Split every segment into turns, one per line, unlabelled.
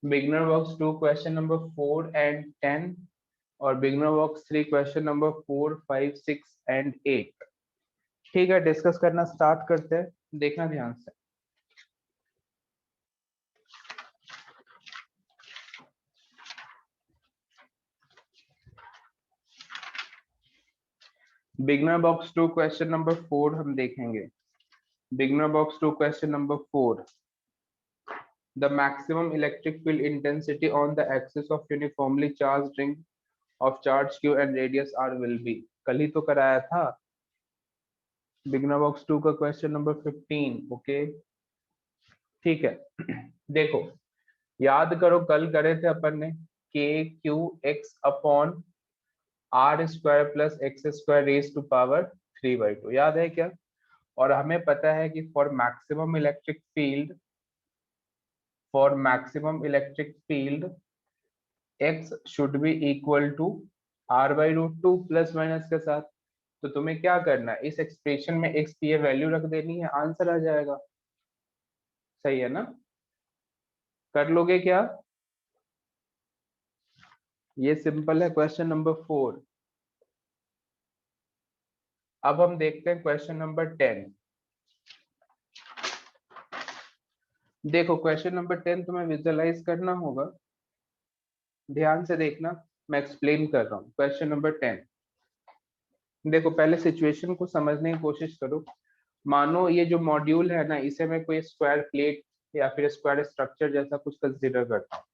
Beginner box 2 question number 4 and 10 और beginner box 3 question number 4, 5, 6 and 8। ठीक है, discuss करना स्टार्ट करते हैं। देखना ध्यान से। बिगनर बॉक्स 2 क्वेश्चन नंबर 4 हम देखेंगे। Beginner box 2 question number 4। The maximum electric field intensity on the axis of uniformly charged ring of charge q and radius r will be. कल ही तो कराया था। बिगनर बॉक्स 2 का क्वेश्चन नंबर 15। ओके, ठीक है। देखो, याद करो कल करे थे अपन ने K Q X upon R square plus X square raise to power 3/2, याद है क्या? और हमें पता है कि for maximum electric field X should be equal to r/√2 plus minus के साथ। तो तुम्हें क्या करना है, इस एक्सप्रेशन में एक्स की ये वैल्यू रख देनी है, आंसर आ जाएगा। सही है ना? कर लोगे क्या? ये सिंपल है क्वेश्चन नंबर 4। अब हम देखते हैं क्वेश्चन नंबर 10। देखो, क्वेश्चन नंबर 10 तुम्हें विजुअलाइज करना होगा। ध्यान से देखना, मैं एक्सप्लेन कर रहा हूँ। Question number 10। देखो, पहले सिचुएशन को समझने की कोशिश करो। मानो ये जो मॉड्यूल है ना, इसे मैं कोई स्क्वायर प्लेट या फिर स्क्वायर स्ट्रक्चर जैसा कुछ कंसिडर करता हूँ।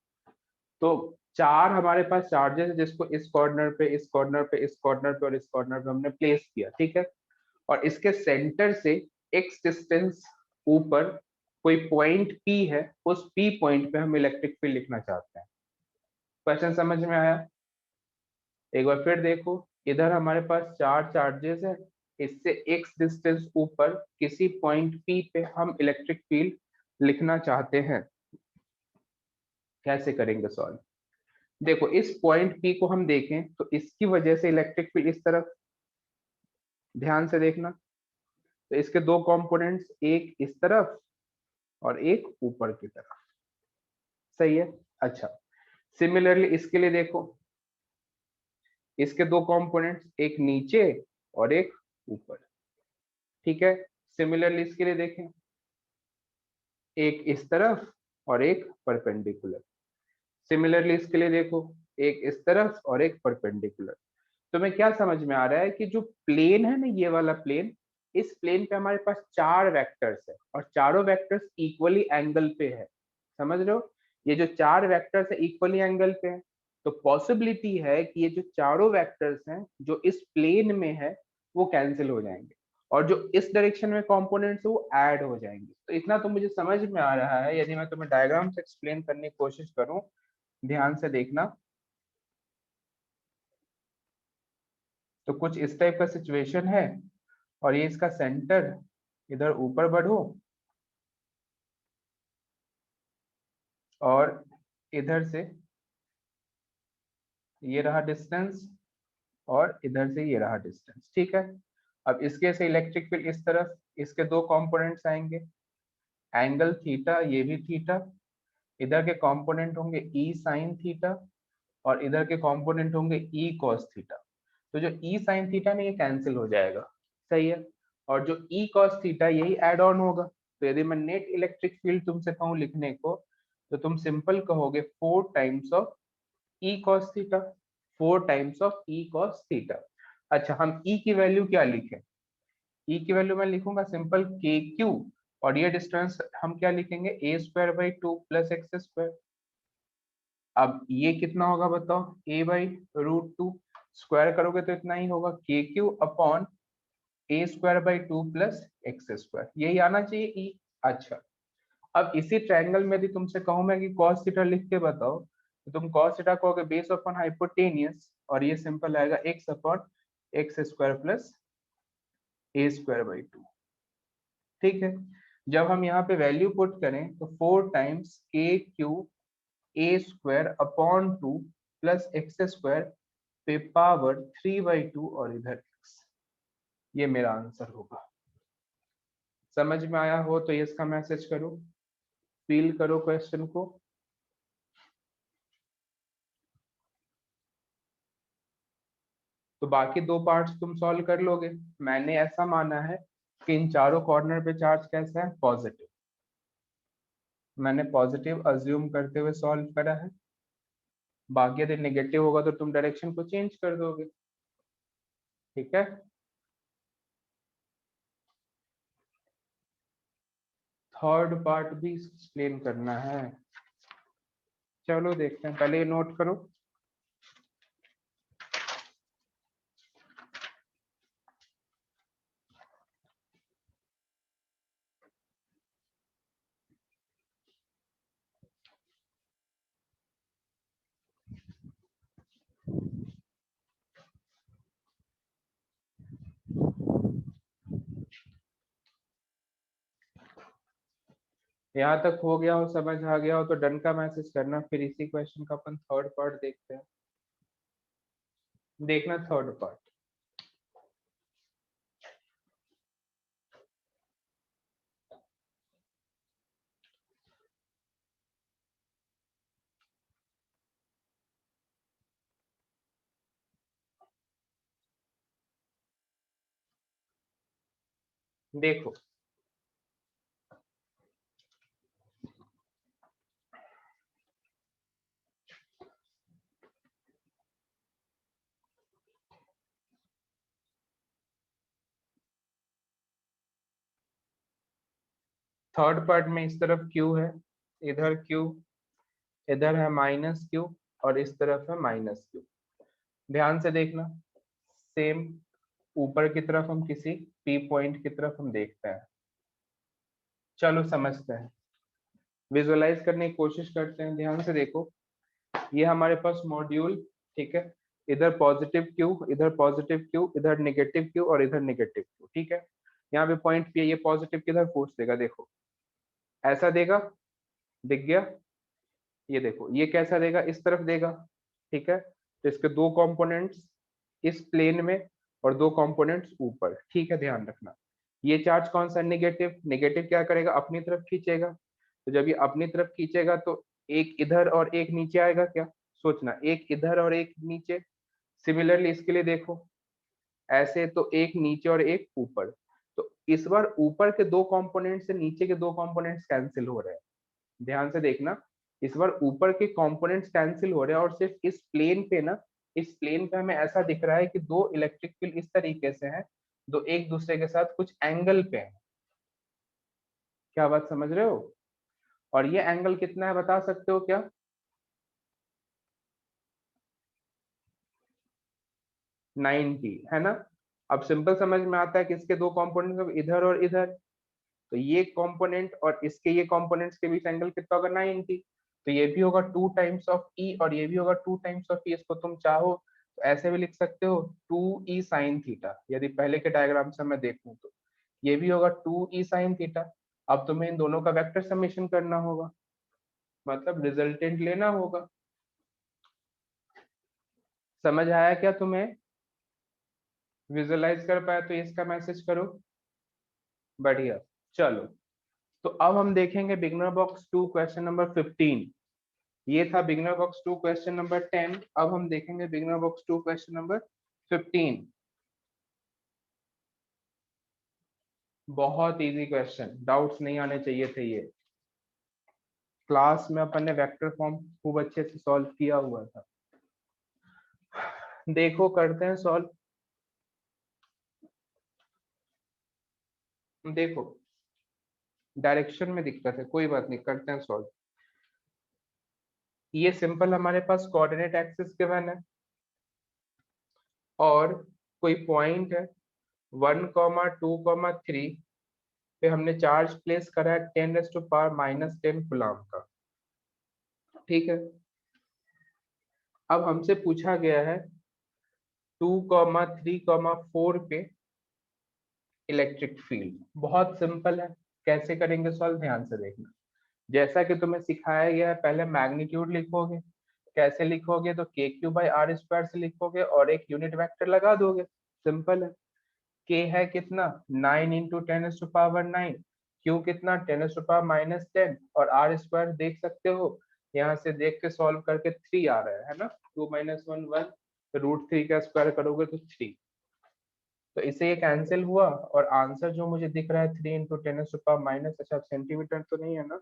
तो चार हमारे पास चार्जेस है, जिसको इस कॉर्नर पे, इस कॉर्नर पे, इस कॉर्नर पे और इस कॉर्नर पे हमने प्लेस किया। ठीक है, और इसके सेंटर से एक्स डिस्टेंस ऊपर कोई पॉइंट पी है, उस पी पॉइंट पे हम इलेक्ट्रिक फील्ड लिखना चाहते हैं। क्वेश्चन समझ में आया? एक बार फिर देखो, इधर हमारे पास चार चार्जेस है, इससे एक्स डिस्टेंस ऊपर किसी पॉइंट पी पे हम इलेक्ट्रिक फील्ड लिखना चाहते हैं। कैसे करेंगे सॉल्व? देखो, इस पॉइंट पी को हम देखें तो इसकी वजह से इलेक्ट्रिक फील्ड इस तरफ, ध्यान से देखना। तो इसके दो कंपोनेंट्स, एक इस तरफ और एक ऊपर की तरफ। सही है। अच्छा, सिमिलरली इसके लिए देखो, इसके दो कंपोनेंट्स, एक नीचे और एक ऊपर। ठीक है, सिमिलरली इसके लिए देखें, एक इस तरफ और एक परपेंडिकुलर। सिमिलरली इसके लिए देखो, एक इस तरफ और एक परपेंडिकुलर। तो मैं क्या समझ में आ रहा है कि जो प्लेन है ना, ये वाला प्लेन, इस प्लेन पे हमारे पास चार वेक्टर्स है और चारों वेक्टर्स इक्वली एंगल पे है। समझ रहे हो? ये जो चार वेक्टर्स है इक्वली एंगल पे है। तो पॉसिबिलिटी है कि ये जो चारों वेक्टर्स हैं जो इस प्लेन में है वो कैंसिल हो जाएंगे, और जो इस डायरेक्शन में कंपोनेंट्स है वो ऐड हो जाएंगे। तो इतना तो मुझे समझ में आ रहा है। यदि मैं तुम्हें डायग्राम से एक्सप्लेन करने की कोशिश करूं, ध्यान से देखना, तो कुछ इस टाइप का सिचुएशन है और ये इसका सेंटर, इधर ऊपर बढ़ो और इधर से ये रहा डिस्टेंस और इधर से ये रहा डिस्टेंस। ठीक है, अब इसके से इलेक्ट्रिक फील्ड इस तरफ, इसके दो कंपोनेंट्स आएंगे, एंगल थीटा, ये भी थीटा। इधर के कंपोनेंट होंगे ई साइन थीटा और इधर के कंपोनेंट होंगे ई कॉस थीटा। तो जो ई साइन थीटा में ये कैंसिल हो जाएगा। सही है, और जो ई कॉस थीटा यही एड ऑन होगा। तो यदि मैं नेट इलेक्ट्रिक फील्ड तुमसे कहूँ लिखने को, तो तुम सिंपल कहोगे 4 times of E cos theta. 4 times of E cos theta. अच्छा, हम ई की वैल्यू क्या लिखें? ई की वैल्यू मैं लिखूंगा सिंपल के क्यू, और ये डिस्टेंस हम क्या लिखेंगे, a² / 2 प्लस x²। अब ये कितना होगा बताओ, a/√2। स्क्वायर करोगे तो इतना ही होगा, के Q upon a²/2 plus x², यही आना चाहिए ई। अच्छा, अब इसी ट्रायंगल में यदि तुमसे कहूं मैं कि cos थीटा लिख के बताओ, तो तुम cos थीटा कहोगे बेस अपॉन हाइपोटेनियस, और ये सिंपल आएगा x/x² प्लस a²/2। ठीक है, जब हम यहाँ पे वैल्यू पुट करें तो 4 टाइम्स के Q a² upon 2 plus x² पे पावर 3/2 और इधर x, ये मेरा आंसर होगा। समझ में आया हो तो इसका मैसेज करो, फील करो क्वेश्चन को। तो बाकी दो पार्ट्स तुम सॉल्व कर लोगे। मैंने ऐसा माना है कि इन चारों कॉर्नर पे चार्ज कैसा है, पॉजिटिव। मैंने पॉजिटिव अज्यूम करते हुए सॉल्व करा है। बाकी यदि नेगेटिव होगा तो तुम डायरेक्शन को चेंज कर दोगे। ठीक है, थर्ड पार्ट भी एक्सप्लेन करना है। चलो देखते हैं, पहले ये नोट करो। यहाँ तक हो गया हो, समझ आ गया हो तो डन का मैसेज करना, फिर इसी क्वेश्चन का अपन थर्ड पार्ट देखते हैं। देखना थर्ड पार्ट। देखो थर्ड पार्ट में इस तरफ Q है, इधर Q, इधर है माइनस Q, और इस तरफ है माइनस Q। ध्यान से देखना, सेम ऊपर की तरफ हम किसी P पॉइंट की तरफ हम देखते हैं। चलो समझते हैं, विजुअलाइज करने की कोशिश करते हैं। ध्यान से देखो, ये हमारे पास मॉड्यूल, ठीक है, इधर पॉजिटिव Q, इधर पॉजिटिव Q, इधर नेगेटिव Q और इधर नेगेटिव Q। ठीक है, यहाँ पे पॉइंट P है, ये पॉजिटिव किधर फोर्स देगा, देखो ऐसा देगा, दिख गया। ये देखो ये कैसा देगा, इस तरफ देगा। ठीक है, तो इसके दो कंपोनेंट्स इस प्लेन में और दो कंपोनेंट्स ऊपर। ठीक है, ध्यान रखना। ये चार्ज कौन सा, नेगेटिव। नेगेटिव क्या करेगा, अपनी तरफ खींचेगा। तो जब ये अपनी तरफ खींचेगा तो एक इधर और एक नीचे आएगा क्या, सोचना, एक इधर और एक नीचे। सिमिलरली इसके लिए देखो, ऐसे तो एक नीचे और एक ऊपर। तो इस बार ऊपर के दो कंपोनेंट से नीचे के दो कंपोनेंट्स कैंसिल हो रहे हैं। ध्यान से देखना, इस बार ऊपर के कंपोनेंट्स कैंसिल हो रहे हैं, और सिर्फ इस प्लेन पे ना, इस प्लेन पे हमें ऐसा दिख रहा है कि दो इलेक्ट्रिक फील्ड इस तरीके से हैं, दो एक दूसरे के साथ कुछ एंगल पे हैं। क्या बात समझ रहे हो? और ये एंगल कितना है बता सकते हो क्या? 90 है ना। अब सिंपल समझ में आता है कि इसके दो कंपोनेंट इधर और इधर, तो ये कंपोनेंट और इसके ये कंपोनेंट्स के बीच एंगल कितना होगा, 90। तो ये भी होगा 2 टाइम्स ऑफ ई और ये भी होगा 2 टाइम्स ऑफ ई। इसको तुम चाहो तो ऐसे भी लिख सकते हो, 2e साइन थीटा। यदि पहले के डायग्राम से मैं देखूं तो ये भी होगा 2e साइन थीटा। अब तुम्हें इन दोनों का वेक्टर समेशन करना होगा, मतलब रिजल्टेंट लेना होगा। समझ आया क्या तुम्हें? विजुअलाइज कर पाए तो इसका मैसेज करो। बढ़िया। चलो, तो अब हम देखेंगे बिगनर बॉक्स 2 क्वेश्चन नंबर 15। ये था बिगनर बॉक्स 2 क्वेश्चन नंबर 10। अब हम देखेंगे बिगनर बॉक्स 2 क्वेश्चन नंबर 15। बहुत इजी क्वेश्चन, डाउट्स नहीं आने चाहिए थे ये। क्लास में अपन ने वेक्टर फॉर्म खूब अच्छे से सॉल्व किया हुआ था। देखो करते हैं सॉल्व। देखो डायरेक्शन में दिक्कत है, कोई बात नहीं, करते हैं सॉल्व। ये सिंपल हमारे पास कोऑर्डिनेट एक्सिस गिवन है, और कोई पॉइंट है 1,2,3 पे हमने चार्ज प्लेस करा है 10⁻⁻10 कूलम का। ठीक है, अब हमसे पूछा गया है 2,3,4 पे इलेक्ट्रिक फील्ड। बहुत सिंपल है, कैसे करेंगे सॉल्व, ध्यान से देखना। जैसा कि तुम्हें सिखाया गया है, पहले मैग्नीट्यूड लिखोगे। कैसे लिखोगे, तो KQ/R² से लिखोगे और एक यूनिट वेक्टर लगा दोगे। सिंपल है। K है कितना, 9 × 10⁻⁹। Q कितना, 10⁻⁻10, और R² देख सकते हो, यहाँ से देख के सॉल्व करके 3 आ रहा है ना। 2 - 1 1, √3 का स्क्वायर करोगे तो 3, तो इससे ये कैंसिल हुआ और आंसर जो मुझे दिख रहा है 3 × 10⁻⁻, अच्छा सेंटीमीटर तो नहीं है ना,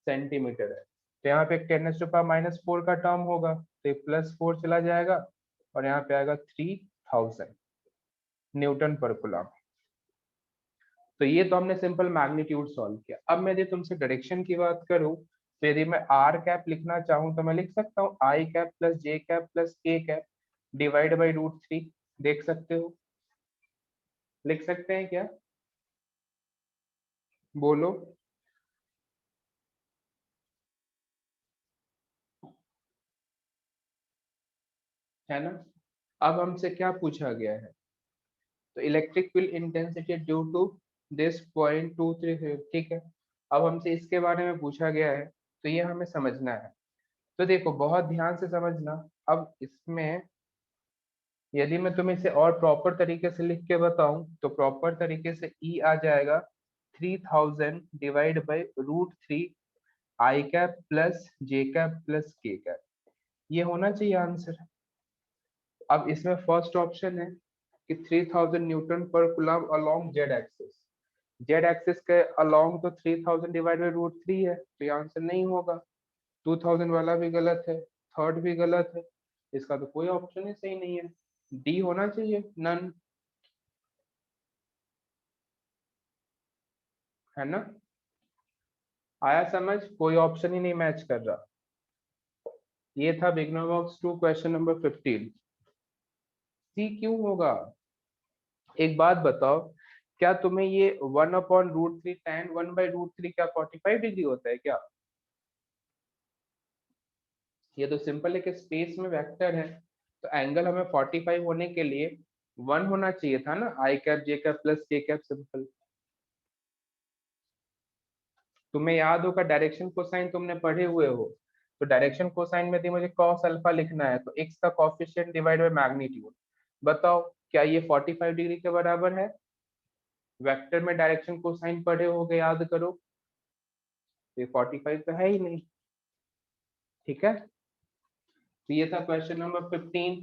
सेंटीमीटर है, तो यहाँ पे 10⁻⁻4 का टर्म होगा, तो +4 चला जाएगा और यहाँ पे आएगा 3000 न्यूटन पर कूलम। तो ये तो हमने सिंपल मैग्नीट्यूड सॉल्व किया। अब मैं यदि तुमसे डायरेक्शन की बात करूं, तो यदि मैं आर कैप लिखना चाहूं तो मैं लिख सकता हूँ आई कैप प्लस जे कैप प्लस के कैप डिवाइड बाई √3, देख सकते हो, लिख सकते हैं क्या, बोलो। है ना। अब हमसे क्या पूछा गया है, तो electric field intensity due to this .23, ठीक है। अब हमसे इसके बारे में पूछा गया है, तो ये हमें समझना है। तो देखो बहुत ध्यान से समझना। अब इसमें यदि मैं तुम्हें इसे और प्रॉपर तरीके से लिख के बताऊं, तो प्रॉपर तरीके से ई आ जाएगा 3000 divide by √3 I cap plus J cap plus के कैप, ये होना चाहिए आंसर। अब इसमें फर्स्ट ऑप्शन है कि 3000 न्यूटन पर coulomb along Z axis, Z axis के अलोंग तो 3000 डिवाइड बाई √3 है, तो ये आंसर नहीं होगा। 2000 वाला भी गलत है, थर्ड भी गलत है, इसका तो कोई ऑप्शन ही सही नहीं है, डी होना चाहिए, नन, है ना। आया समझ, कोई ऑप्शन ही नहीं मैच कर रहा। ये था बिगनर बॉक्स 2 क्वेश्चन नंबर 15। सी क्यों होगा, एक बात बताओ, क्या तुम्हें ये 1/√3 tan 1/√3 क्या 45 डिग्री होता है क्या। ये तो सिंपल है कि स्पेस में वेक्टर है, तो एंगल हमें 45 होने के लिए 1 होना चाहिए था ना, आई कैप जे कैप प्लस के कैप, सिंपल। तुम्हें याद होगा डायरेक्शन कोसाइन तुमने पढ़े हुए हो, तो डायरेक्शन कोसाइन में यदि मुझे कॉस अल्फा लिखना है तो एक्स का कॉफिशिएंट डिवाइड बाय मैग्नीट्यूड, बताओ क्या ये 45 डिग्री के बराबर है। वेक्टर में डायरेक्शन कोसाइन पढ़े होगे, याद करो, तो ये 45 तो है ही नहीं, ठीक है। तो ये था क्वेश्चन नंबर 15।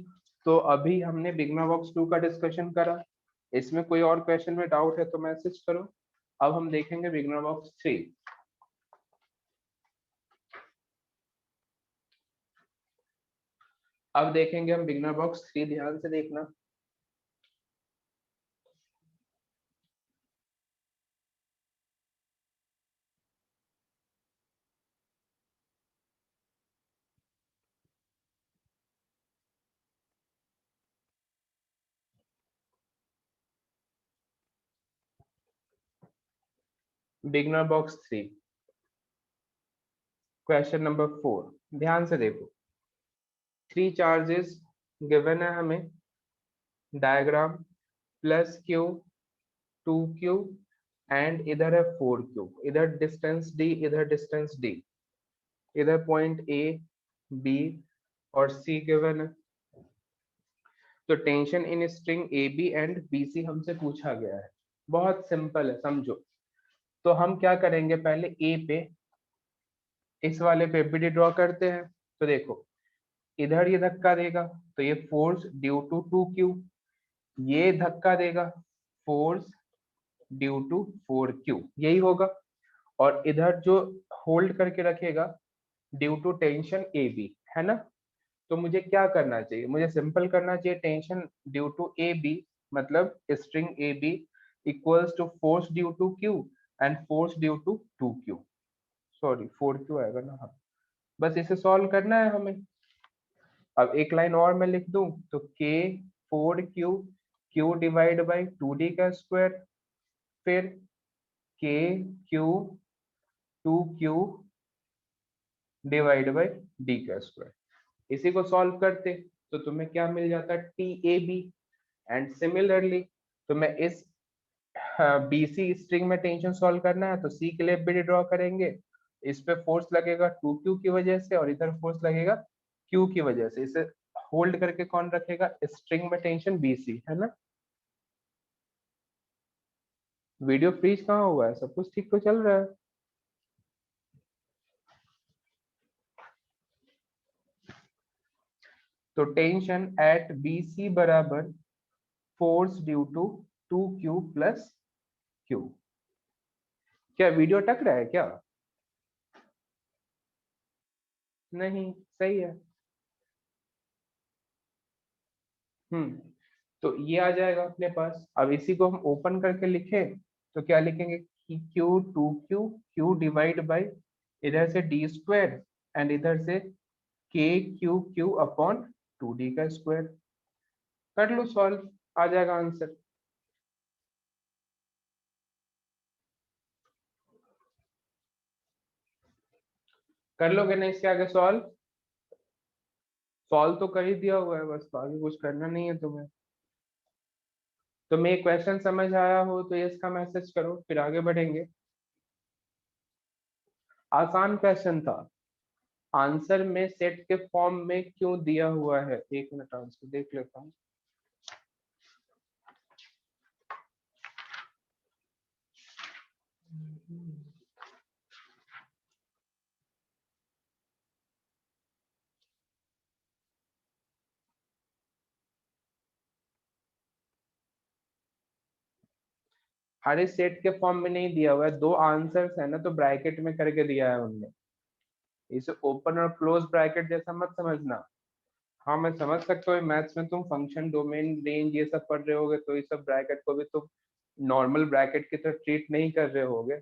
तो अभी हमने बिगनर बॉक्स 2 का डिस्कशन करा, इसमें कोई और क्वेश्चन में डाउट है तो मैसेज करो। अब हम देखेंगे बिगनर बॉक्स 3। अब देखेंगे हम बिगनर बॉक्स 3, ध्यान से देखना। बिगनर बॉक्स 3 क्वेश्चन नंबर 4, ध्यान से देखो। 3 चार्जेस गिवन है हमें, डायग्राम, +q 2q एंड इधर है 4q, इधर डिस्टेंस d, इधर डिस्टेंस d, इधर पॉइंट a b और c गिवन है। तो tension in string A B and B C हमसे पूछा गया है। बहुत सिंपल है, समझो। तो हम क्या करेंगे, पहले ए पे, इस वाले पे बी ड्रॉ करते हैं। तो देखो इधर ये धक्का देगा, तो ये फोर्स ड्यू टू 2q, ये धक्का देगा, फोर्स ड्यू टू 4q, यही होगा। और इधर जो होल्ड करके रखेगा, due to tension A B, है ना। तो मुझे क्या करना चाहिए, मुझे सिंपल करना चाहिए, tension due to A B मतलब string A B equals to force due to Q and force due to 2q, sorry 4q आएगा ना, हाँ। बस इसे सॉल्व करना है हमें। अब एक लाइन और मैं लिख दूं, तो k 4q q divide by 2d का स्क्वायर, फिर k q 2q divide by d का स्क्वायर, इसी को सॉल्व करते तो तुम्हें क्या मिल जाता, T A B. And similarly तो मैं इस बीसी स्ट्रिंग में टेंशन सॉल्व करना है, तो सी के लिए बी ड्रॉ करेंगे, इस पे फोर्स लगेगा 2q की वजह से और इधर फोर्स लगेगा q की वजह से, इसे होल्ड करके कौन रखेगा, स्ट्रिंग में टेंशन बीसी, है ना। वीडियो फ्रीज कहाँ हुआ है, सब कुछ ठीक तो चल रहा है। तो टेंशन एट बी सी बराबर force due to 2q plus q। क्या वीडियो अटक रहा है क्या? नहीं, सही है। तो ये आ जाएगा अपने पास। अब इसी को हम ओपन करके लिखे तो क्या लिखेंगे कि Q to Q Q divide by इधर से डी स्क्वायर एंड इधर से के क्यू क्यू अपॉन 2d का स्क्वायर। कर लो सॉल्व, आ जाएगा आंसर। कर लोगे ना इसके आगे सॉल्व? सॉल्व तो कर ही दिया हुआ है, बस आगे कुछ करना नहीं है तुम्हें। तुम्हें ये क्वेश्चन समझ आया हो तो ये इसका मैसेज करो, फिर आगे बढ़ेंगे। आसान क्वेश्चन था। आंसर में सेट के फॉर्म में क्यों दिया हुआ है, एक मिनट आंसर देख लेता हूँ। अरे सेट के फॉर्म में नहीं दिया हुआ है, दो आंसर्स है ना, तो ब्रैकेट में करके दिया है उनने। इसे ओपन और क्लोज ब्रैकेट जैसा मत समझना। हाँ मैं समझ सकता हूँ, मैथ्स में तुम फंक्शन डोमेन रेंज ये सब पढ़ रहे होगे, तो ये सब ब्रैकेट को भी तुम नॉर्मल ब्रैकेट की तरह ट्रीट नहीं कर रहे होगे,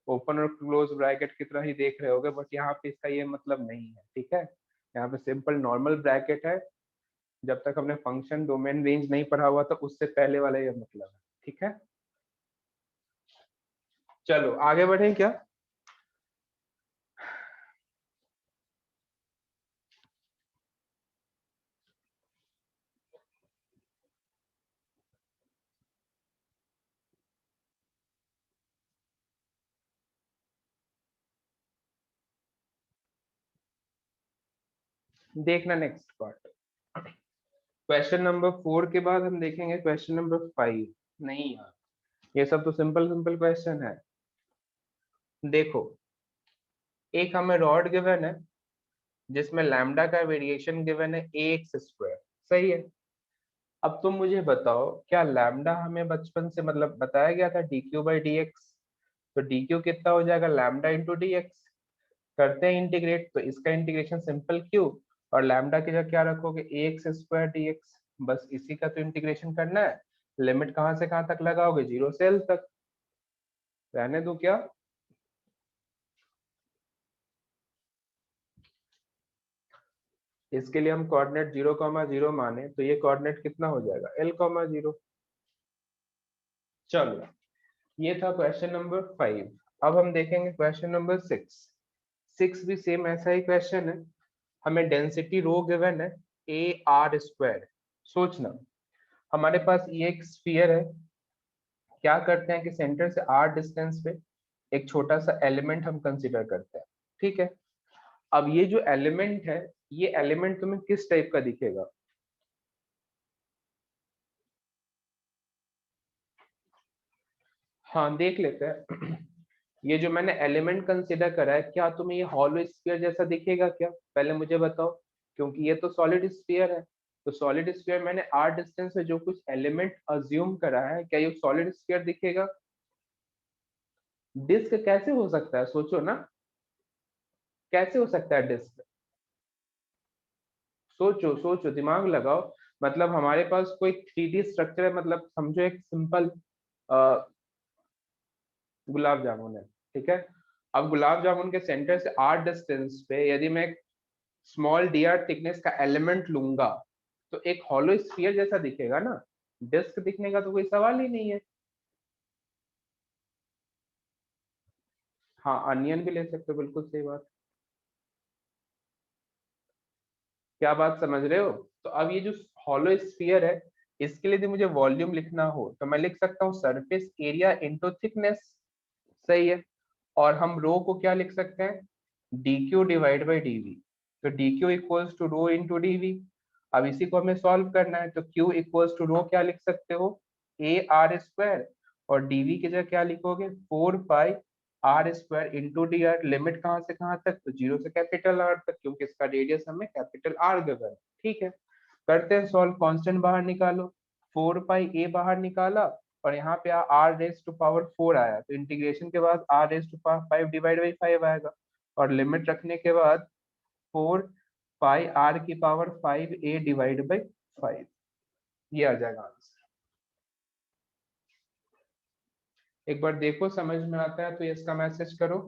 ओपन और क्लोज ब्रैकेट की तरह ही देख रहे होगे। बट यहाँ पे इसका ये मतलब नहीं है, ठीक है। यहाँ पे सिंपल नॉर्मल ब्रैकेट है। जब तक हमने फंक्शन डोमेन रेंज नहीं पढ़ा हुआ तो उससे पहले वाला ये मतलब है, ठीक है। चलो आगे बढ़े क्या? देखना नेक्स्ट पार्ट। क्वेश्चन नंबर 4 के बाद हम देखेंगे क्वेश्चन नंबर 5। नहीं यार, ये सब तो सिंपल सिंपल क्वेश्चन है। देखो, एक हमें रॉड गिवन है जिसमें लैम्डा का वेरिएशन गिवन है ए एक्स स्क्वायर, सही है। अब तुम मुझे बताओ, क्या लैम्डा हमें बचपन से मतलब बताया गया था D Q by D x? तो डी क्यू कितना हो जाएगा, लैम्डा इंटू डी एक्स। करते हैं इंटीग्रेट, तो इसका इंटीग्रेशन सिंपल क्यू और लैम्डा की जगह क्या रखोगे, ए एक्स स्क्वायर डी एक्स। बस इसी का तो इंटीग्रेशन करना है। लिमिट कहाँ से कहाँ तक लगाओगे, जीरो से एल तक। रहने दो क्या? इसके लिए हम कोऑर्डिनेट 0,0 माने तो ये कोऑर्डिनेट कितना हो जाएगा, L,0। चलो, ये था क्वेश्चन नंबर 5। अब हम देखेंगे क्वेश्चन नंबर 6। 6 भी सेम ऐसा ही क्वेश्चन है। हमें डेंसिटी रो गिवन है ए आर स्क्वायर। सोचना, हमारे पास ये एक स्फीयर है। क्या करते हैं कि सेंटर से आर डिस्टेंस पे एक छोटा सा एलिमेंट हम कंसीडर करते हैं, ठीक है। अब ये जो एलिमेंट है, ये एलिमेंट तुम्हें किस टाइप का दिखेगा? हाँ देख लेते हैं। ये जो मैंने एलिमेंट कंसीडर करा है, क्या तुम्हें ये हॉलो स्फीयर जैसा दिखेगा क्या, पहले मुझे बताओ। क्योंकि ये तो सॉलिड स्फीयर है, तो सॉलिड स्फीयर मैंने आर डिस्टेंस से जो कुछ एलिमेंट अज्यूम करा है, क्या ये सॉलिड स्फीयर दिखेगा? डिस्क कैसे हो सकता है, सोचो ना। कैसे हो सकता है डिस्क? सोचो सोचो, दिमाग लगाओ। मतलब हमारे पास कोई 3D स्ट्रक्चर है, मतलब समझो एक सिंपल गुलाब जामुन है, ठीक है। अब गुलाब जामुन के सेंटर से आर डिस्टेंस पे यदि मैं स्मॉल डी आर थिकनेस का एलिमेंट लूंगा, तो एक हॉलो स्फीयर जैसा दिखेगा ना। डिस्क दिखने का तो कोई सवाल ही नहीं है। हाँ अनियन भी ले सकते हो, बिल्कुल सही बात। क्या बात समझ रहे हो? तो अब ये जो हॉलो स्फीयर है, इसके लिए यदि मुझे वॉल्यूम लिखना हो तो मैं लिख सकता हूँ सरफेस एरिया इंटू थिकनेस, सही है। और हम रो को क्या लिख सकते हैं, D Q divide by D V. तो D Q equals to rho into D V. अब इसी को हमें सॉल्व करना है, तो क्यू इक्वल्स टू रो क्या लिख सकते हो, ए आर स्क्वायर। और डीवी की जगह क्या लिखोगे, 4 pi R square into D R. Limit कहाँ से कहाँ तक, तो जीरो से कैपिटल आर तक, क्योंकि इसका रेडियस हमें कैपिटल आर गिवन है, ठीक है। करते हैं सॉल्व, कांस्टेंट बाहर निकालो, 4 पाई ए बाहर निकाला और यहाँ पे आर रेज टू पावर 4 आया, तो इंटीग्रेशन के बाद R raise to power 5 divide by 5 आएगा, और लिमिट रखने के बाद 4 पाई आर की पावर 5 ए डिवाइड बाई 5, ये आ जाएगा आंसर। एक बार देखो समझ में आता है तो इसका मैसेज करो।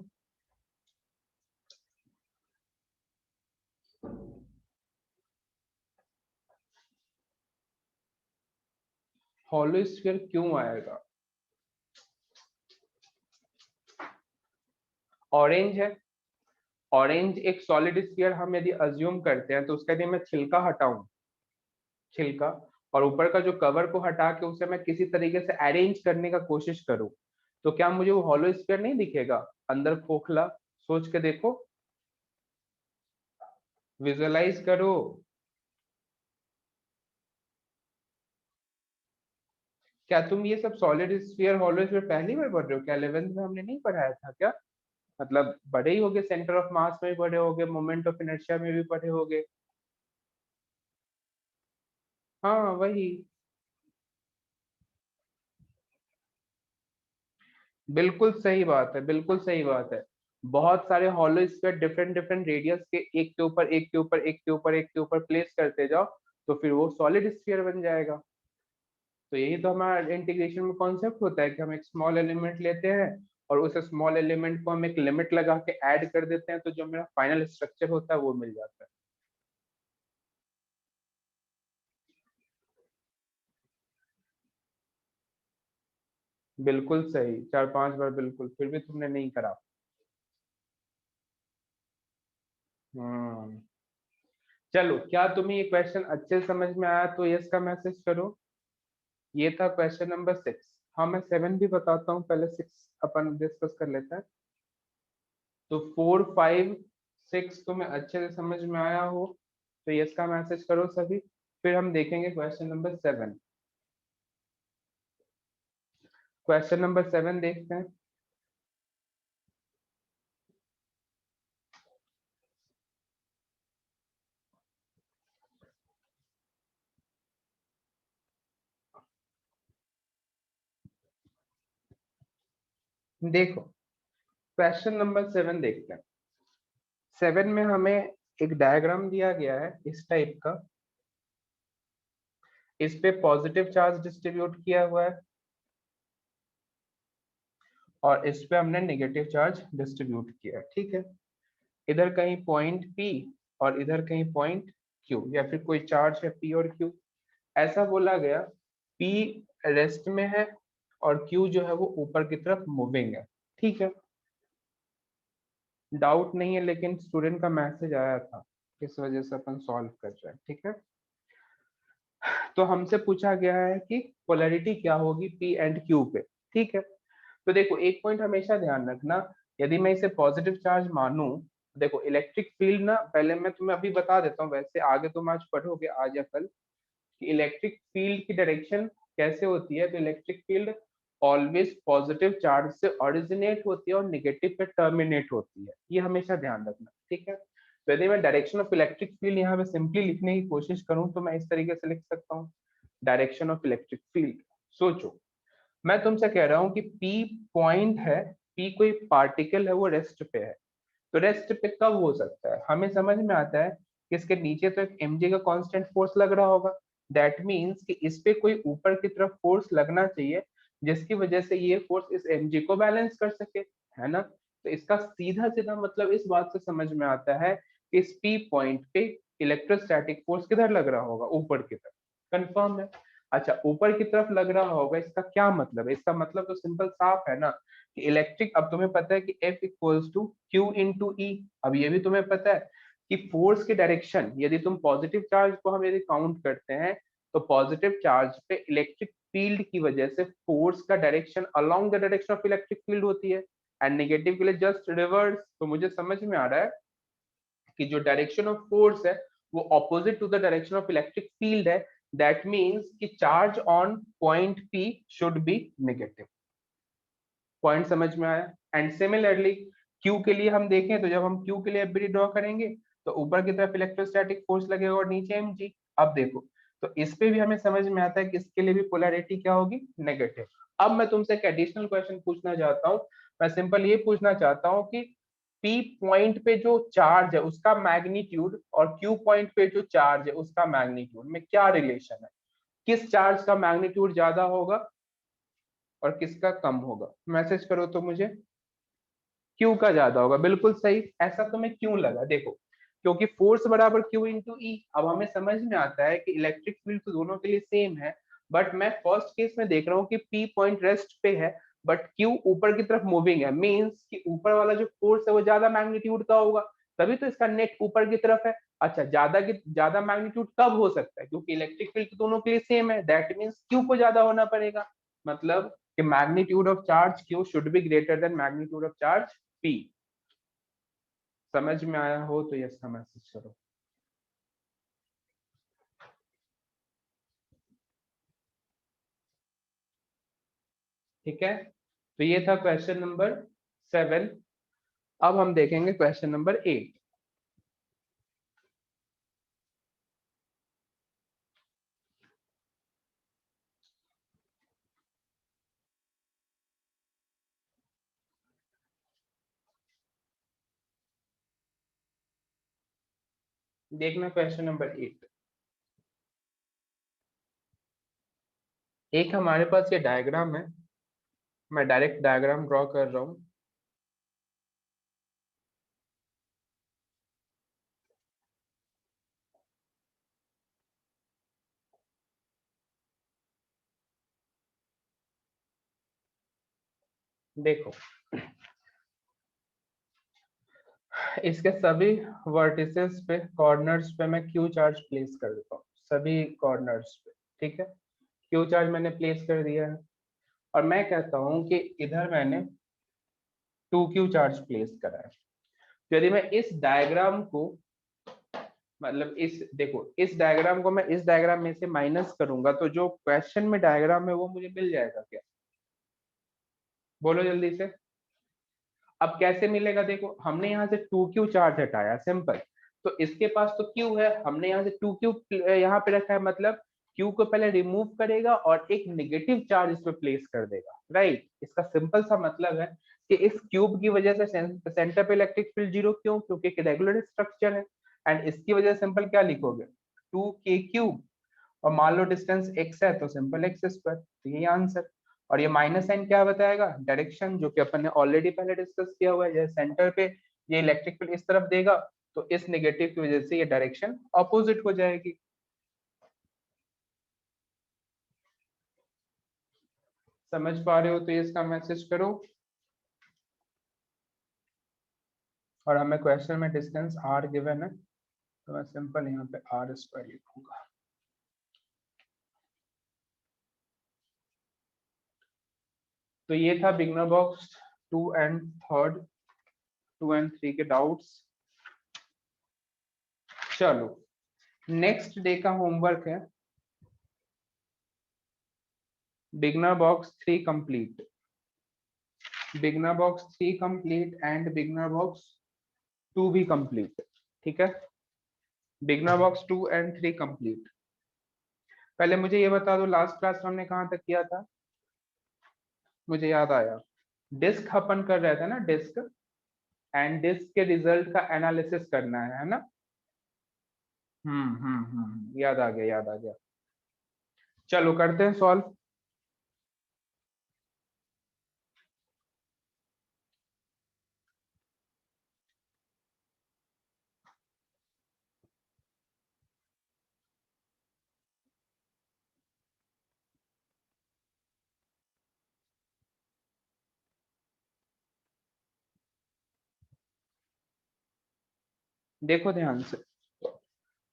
हॉलो स्फीयर क्यों आएगा? ऑरेंज है, ऑरेंज एक सॉलिड स्फीयर हम यदि अज्यूम करते हैं तो उसका यदि मैं छिलका हटाऊं, छिलका, और ऊपर का जो कवर को हटा के उसे मैं किसी तरीके से अरेंज करने का कोशिश करूं, तो क्या मुझे वो हॉलो स्फीयर नहीं दिखेगा? अंदर खोखला, सोच के देखो, विजुअलाइज करो। क्या तुम ये सब सॉलिड स्फीयर हॉलो स्फीयर पहली बार पढ़ रहे हो? क्या 11th में हमने नहीं पढ़ाया था क्या? मतलब बड़े ही होगे, सेंटर ऑफ मास में भी पढ़े होगे, मोमेंट ऑफ इनर्शिया में भी पढ़े होगे। हाँ वही, बिल्कुल सही बात है, बिल्कुल सही बात है। बहुत सारे hollow sphere different different radius के एक के ऊपर एक के ऊपर एक के ऊपर एक के ऊपर प्लेस करते जाओ, तो फिर वो सॉलिड स्फीयर बन जाएगा। तो यही तो हमारा इंटीग्रेशन में कॉन्सेप्ट होता है कि हम एक स्मॉल एलिमेंट लेते हैं और उस स्मॉल एलिमेंट को हम एक लिमिट लगा के ऐड कर देते हैं, तो जो मेरा फाइनल स्ट्रक्चर होता है वो मिल जाता है। बिल्कुल सही, 4-5 बार बिल्कुल, फिर भी तुमने नहीं करा। हम्म। चलो, क्या तुम्हें ये क्वेश्चन अच्छे से समझ में आया तो यस का मैसेज करो। ये था क्वेश्चन नंबर 6। हाँ मैं 7 भी बताता हूँ, पहले 6 अपन डिस्कस कर लेते हैं। तो 4, 5, 6 तुम्हें अच्छे से समझ में आया हो तो यस का मैसेज करो सभी। फिर हम देखेंगे क्वेश्चन नंबर 7। क्वेश्चन नंबर 7 देखते हैं। देखो, क्वेश्चन नंबर 7 देखते हैं। 7 में हमें एक डायग्राम दिया गया है इस टाइप का, इस पे पॉजिटिव चार्ज डिस्ट्रीब्यूट किया हुआ है और इस पे हमने नेगेटिव चार्ज डिस्ट्रीब्यूट किया है, ठीक है। इधर कहीं पॉइंट पी और इधर कहीं पॉइंट क्यू, या फिर कोई चार्ज है पी और क्यू, ऐसा बोला गया। पी रेस्ट में है और क्यू जो है वो ऊपर की तरफ मूविंग है, ठीक है। डाउट नहीं है, लेकिन स्टूडेंट का मैसेज आया था, इस वजह से अपन सॉल्व कर रहे हैं, ठीक है। तो हमसे पूछा गया है कि पोलैरिटी क्या होगी पी एंड क्यू पे, ठीक है। तो देखो, एक पॉइंट हमेशा ध्यान रखना, यदि मैं इसे पॉजिटिव चार्ज मानूं, देखो इलेक्ट्रिक फील्ड ना, पहले मैं तुम्हें अभी बता देता हूँ, वैसे आगे तुम आज पढ़ोगे आज या कल, कि इलेक्ट्रिक फील्ड की डायरेक्शन कैसे होती है। तो electric field always positive charge से ओरिजिनेट होती है और निगेटिव पे टर्मिनेट होती है, ये हमेशा ध्यान रखना, ठीक है। तो यदि मैं डायरेक्शन ऑफ इलेक्ट्रिक फील्ड यहाँ पे सिंपली लिखने की कोशिश करूँ तो मैं इस तरीके से लिख सकता हूँ, डायरेक्शन ऑफ इलेक्ट्रिक फील्ड। सोचो, मैं तुमसे कह रहा हूँ कि पी पॉइंट है, पी कोई पार्टिकल है, वो रेस्ट पे है। तो रेस्ट पे कब हो सकता है? हमें समझ में आता है कि इसके नीचे तो एक mg का कांस्टेंट फोर्स लग रहा होगा। दैट मींस कि इस पे कोई ऊपर की तरफ फोर्स लगना चाहिए, जिसकी वजह से ये फोर्स इस mg को बैलेंस कर सके, है ना। तो इसका सीधा सीधा मतलब इस बात से समझ में आता है कि इस पी पॉइंट पे इलेक्ट्रोस्टैटिक फोर्स किधर लग रहा होगा? ऊपर की तरफ। कंफर्म है? अच्छा, ऊपर की तरफ लग रहा होगा, इसका क्या मतलब है? इसका मतलब तो सिंपल साफ है ना, कि इलेक्ट्रिक, अब तुम्हें पता है कि F equals to Q into E. अब ये भी तुम्हें पता है कि फोर्स की डायरेक्शन, यदि तुम पॉजिटिव चार्ज को हम यदि काउंट करते हैं, तो पॉजिटिव चार्ज पे इलेक्ट्रिक फील्ड की वजह से फोर्स का direction along the direction of electric field होती है, एंड नेगेटिव के लिए जस्ट रिवर्स। तो मुझे समझ में आ रहा है कि जो डायरेक्शन ऑफ फोर्स है वो opposite to the direction of electric field है। दैट मीन्स कि charge on point P should be negative. Point समझ में आया? एंड सिमिलरली क्यू के लिए हम देखें तो जब हम क्यू के लिए एफबीडी ड्रॉ करेंगे तो ऊपर की तरफ इलेक्ट्रोस्टैटिक फोर्स लगेगा और नीचे एमजी। अब देखो, तो इस पे भी हमें समझ में आता है कि इसके लिए भी पोलैरिटी क्या होगी, नेगेटिव। अब मैं तुमसे एक एडिशनल क्वेश्चन पूछना चाहता हूँ। मैं सिंपल ये पूछना चाहता हूँ कि पी पॉइंट पे जो चार्ज है उसका मैग्नीट्यूड और क्यू पॉइंट पे जो चार्ज है उसका मैग्नीट्यूड में क्या रिलेशन है, किस चार्ज का मैग्नीट्यूड ज्यादा होगा और किसका कम होगा। मैसेज करो तो मुझे। क्यू का ज्यादा होगा, बिल्कुल सही। ऐसा तुम्हें क्यों लगा, देखो क्योंकि फोर्स बराबर क्यू इंटू ई। अब हमें समझ में आता है कि इलेक्ट्रिक फील्ड तो दोनों के लिए सेम है, बट मैं फर्स्ट केस में देख रहा हूँ कि पी पॉइंट रेस्ट पे है बट क्यू ऊपर की तरफ मूविंग है, मींस कि ऊपर वाला जो फोर्स है वो ज्यादा मैग्नीट्यूड का होगा, तभी तो इसका नेट ऊपर की तरफ है। अच्छा, ज्यादा मैग्नीट्यूड कब हो सकता है, क्योंकि इलेक्ट्रिक फील्ड तो दोनों के लिए सेम है, दैट मीन्स क्यू को ज्यादा होना पड़ेगा। मतलब कि magnitude of charge Q should be greater than magnitude of charge P. समझ में आया हो तो यस का मैसेज करो। ठीक है, तो ये था क्वेश्चन नंबर 7। अब हम देखेंगे क्वेश्चन नंबर 8। देखना क्वेश्चन नंबर 8। एक हमारे पास ये डायग्राम है, मैं डायरेक्ट डायग्राम ड्रॉ कर रहा हूं। देखो, इसके सभी वर्टिसेस पे, कॉर्नर्स पे मैं क्यू चार्ज प्लेस कर देता हूँ, सभी कॉर्नर्स पे। ठीक है, क्यू चार्ज मैंने प्लेस कर दिया है और मैं कहता हूं कि इधर मैंने 2 क्यू चार्ज प्लेस करा है। तो यदि मैं इस डायग्राम को, मतलब इस, देखो इस डायग्राम को मैं इस डायग्राम में से माइनस करूंगा तो जो क्वेश्चन में डायग्राम है वो मुझे मिल जाएगा क्या, बोलो जल्दी से। अब कैसे मिलेगा, देखो हमने यहाँ से 2 क्यू चार्ज हटाया, सिंपल। तो इसके पास तो क्यू है, हमने यहाँ से 2 क्यू यहाँ पे रखा है, मतलब क्यू को पहले रिमूव करेगा और एक नेगेटिव चार्ज इस पे प्लेस कर देगा, राइट। इसका सिंपल सा मतलब है कि इस क्यूब की वजह से सेंटर पे इलेक्ट्रिक फील्ड जीरो, क्यों, क्योंकि एक रेगुलर स्ट्रक्चर है। एंड इसकी वजह से सिंपल क्या लिखोगे, 2k क्यूब, और मान लो डिस्टेंस x है तो सिंपल एक्स स्क्वायर, तो यही आंसर। और ये माइनस साइन क्या बताएगा, डायरेक्शन, जो कि अपन ने ऑलरेडी पहले डिस्कस किया हुआ है। जैसे सेंटर पे ये इलेक्ट्रिक फील्ड इस तरफ देगा तो इस नेगेटिव की वजह से ये डायरेक्शन ऑपोजिट हो जाएगी। समझ पा रहे हो तो ये इसका मैसेज करो। और हमें क्वेश्चन में डिस्टेंस r गिवन है, तो मैं सिंपल यहाँ पे r स्क्वायर लिखूंगा। तो ये था बिगनर बॉक्स 2 एंड 3 2 एंड 3 के डाउट्स। चलो, नेक्स्ट डे का होमवर्क है beginner box 3 complete, beginner box 3 complete and beginner box 2 भी कंप्लीट। ठीक है, बिगनर बॉक्स 2 एंड 3 कंप्लीट। पहले मुझे ये बता दो, लास्ट क्लास में हमने कहाँ तक किया था, मुझे याद आया। डिस्क अपन कर रहे थे ना, डिस्क, एंड डिस्क के रिजल्ट का एनालिसिस करना है ना। याद आ गया, याद आ गया। चलो करते हैं सॉल्व। देखो ध्यान से,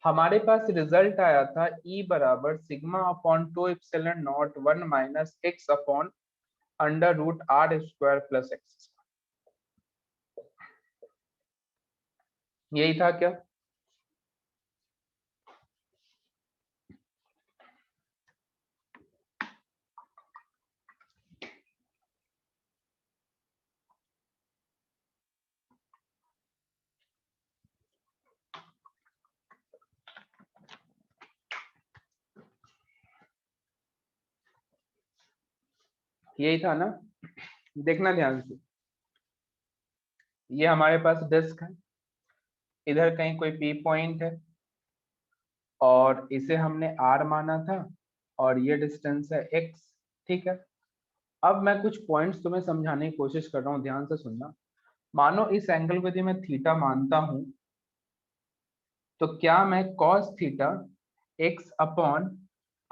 हमारे पास रिजल्ट आया था E बराबर sigma upon 2 epsilon not 1 - x upon √r² + x। यही था क्या। यही था ना, देखना ध्यान से। ये हमारे पास डिस्क है, इधर कहीं कोई पी पॉइंट है और इसे हमने आर माना था और ये डिस्टेंस है एक्स। ठीक है, अब मैं कुछ पॉइंट्स तुम्हें समझाने की कोशिश कर रहा हूँ, ध्यान से सुनना। मानो इस एंगल को यदि मैं थीटा मानता हूं, तो क्या मैं cos theta X upon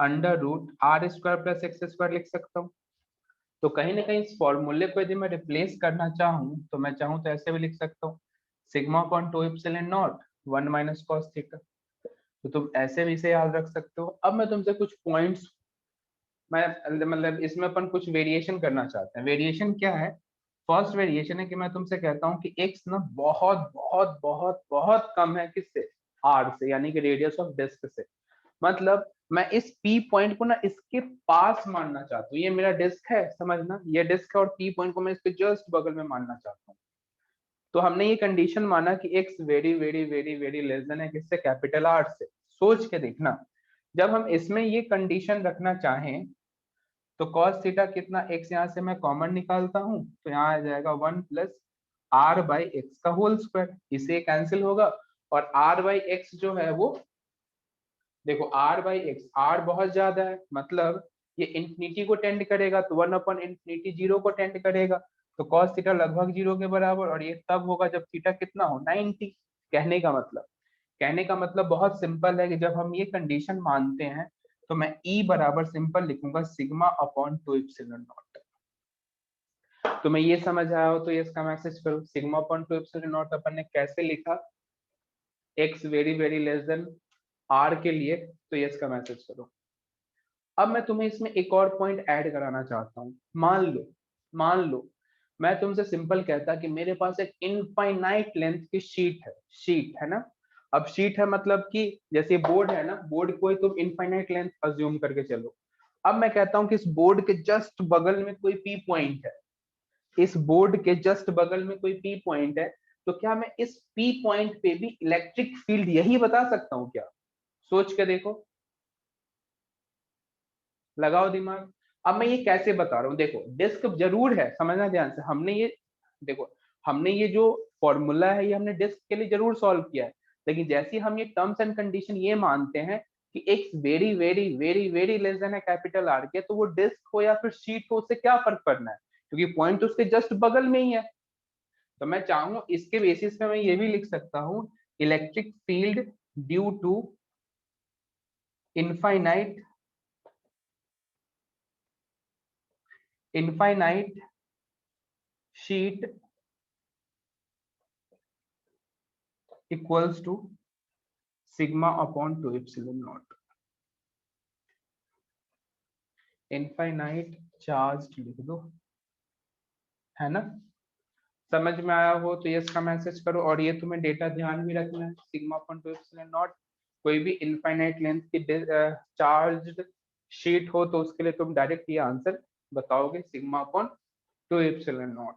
under root R square plus X square लिख सकता हूँ? तो कहीं ना कहीं इस फॉर्मूले को यदि मैं रिप्लेस करना चाहूँ तो मैं चाहूँ तो ऐसे भी लिख सकता हूँ, sigma upon two epsilon not one minus cos theta. तो तुम ऐसे भी इसे याद रख सकते हो। अब मैं तुमसे कुछ पॉइंट्स, मैं मतलब इसमें अपन कुछ वेरिएशन करना चाहते हैं। वेरिएशन क्या है? फर्स्ट वेरिएशन है कि मैं तुमसे कहता हूँ कि एक्स ना बहुत बहुत बहुत बहुत कम है किससे, आर से, यानी कि रेडियस ऑफ डिस्क से। मतलब मैं इस पी पॉइंट को ना इसके पास मानना चाहता हूँ। ये मेरा डिस्क है, समझना, ये डिस्क है और पी पॉइंट को मैं इसके जस्ट बगल में मानना चाहता हूँ। तो हमने ये कंडीशन माना कि X very very very very less then है किससे, कैपिटल आर से। सोच के देखना, जब हम इसमें ये कंडीशन रखना चाहें तो कॉस थीटा कितना, एक्स यहाँ से मैं कॉमन निकालता हूँ तो यहाँ आ जाएगा one plus R by X का होल स्क्वायर, इसे कैंसिल होगा। और आर बाई एक्स जो है वो, देखो आर बाई एक्स, आर बहुत ज्यादा है मतलब ये इंफिनिटी को टेंड करेगा, तो वन अपॉन इंफिनिटी जीरो को टेंड करेगा। तो कॉस थीटा लगभग जीरो के बराबर, और ये तब होगा जब थीटा कितना हो, 90। कहने का मतलब बहुत सिंपल है कि जब हम ये कंडीशन मानते हैं तो मैं ई बराबर सिंपल लिखूंगा sigma upon two epsilon not. तो मैं ये समझ आया हो तो ये इसका मैसेज करो, sigma upon two epsilon naught अपन ने कैसे लिखा, X very very less than R के लिए, तो ये इसका मैसेज करो। अब मैं तुम्हें इसमें एक और पॉइंट ऐड कराना चाहता हूँ। मान लो मैं तुमसे सिंपल कहता कि मेरे पास एक इनफाइनाइट लेंथ की शीट है ना। अब शीट है मतलब कि जैसे बोर्ड है ना, बोर्ड को ही तुम इनफाइनाइट लेंथ अज्यूम करके चलो। अब मैं कहता हूँ कि इस बोर्ड के जस्ट बगल में कोई पी पॉइंट है, इस बोर्ड के जस्ट बगल में कोई पी पॉइंट है, तो क्या मैं इस पी पॉइंट पे भी इलेक्ट्रिक फील्ड यही बता सकता हूँ क्या? सोच के देखो, लगाओ दिमाग। अब मैं ये कैसे बता रहा हूँ, देखो डिस्क जरूर है, समझना ध्यान से। हमने ये, देखो हमने ये जो फॉर्मूला है ये हमने डिस्क के लिए जरूर सॉल्व किया है, लेकिन जैसे हम ये टर्म्स एंड कंडीशन ये मानते हैं कि X very very very very less then है कैपिटल आर के, तो वो डिस्क हो या फिर शीट हो उससे क्या फर्क पड़ना है, क्योंकि पॉइंट तो उसके जस्ट बगल में ही है। तो मैं चाहूँ इसके बेसिस पे मैं ये भी लिख सकता हूँ, electric field due to infinite infinite sheet equals to sigma upon two epsilon naught. Infinite charge लिख दो, है ना। समझ में आया हो तो ये इसका मैसेज करो। और ये तुम्हें डेटा ध्यान भी रखना है, sigma upon two epsilon not, कोई भी इनफाइनाइट लेंथ की चार्ज शीट हो तो उसके लिए तुम डायरेक्ट ये आंसर बताओगे, sigma upon two epsilon not.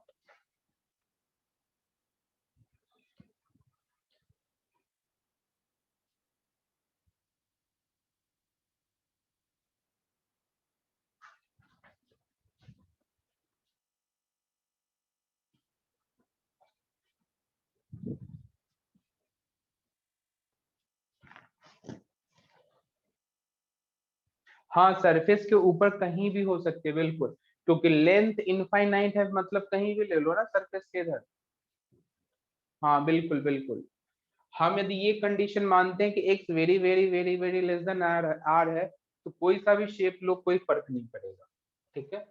हाँ, सरफेस के ऊपर कहीं भी हो सकती है बिल्कुल, क्योंकि लेंथ इनफाइनाइट है, मतलब कहीं भी ले लो ना सरफेस के इधर। हाँ बिल्कुल बिल्कुल। हम यदि ये कंडीशन मानते हैं कि X very very very very less than R R है, तो कोई सा भी शेप लो कोई फर्क नहीं पड़ेगा। ठीक है,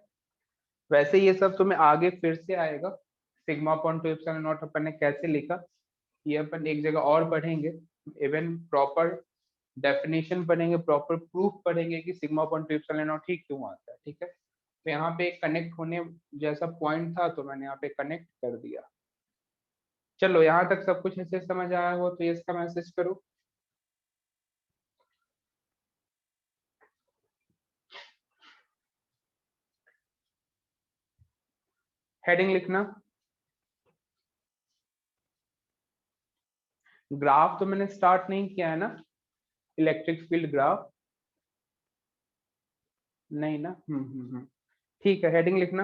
वैसे ये सब तुम्हें आगे फिर से आएगा, sigma upon two epsilon naught अपन ने कैसे लिखा ये अपन एक जगह और पढ़ेंगे। इवन प्रॉपर डेफिनेशन पढ़ेंगे, प्रॉपर प्रूफ पढ़ेंगे कि sigma upon two epsilon naught ही क्यों आता है। ठीक है, तो यहाँ पे कनेक्ट होने जैसा पॉइंट था तो मैंने यहाँ पे कनेक्ट कर दिया। चलो यहाँ तक सब कुछ ऐसे समझ आया हो तो ये इसका मैसेज करो। हेडिंग लिखना, ग्राफ तो मैंने स्टार्ट नहीं किया है ना, इलेक्ट्रिक फील्ड ग्राफ, नहीं ना। ठीक है, हेडिंग लिखना।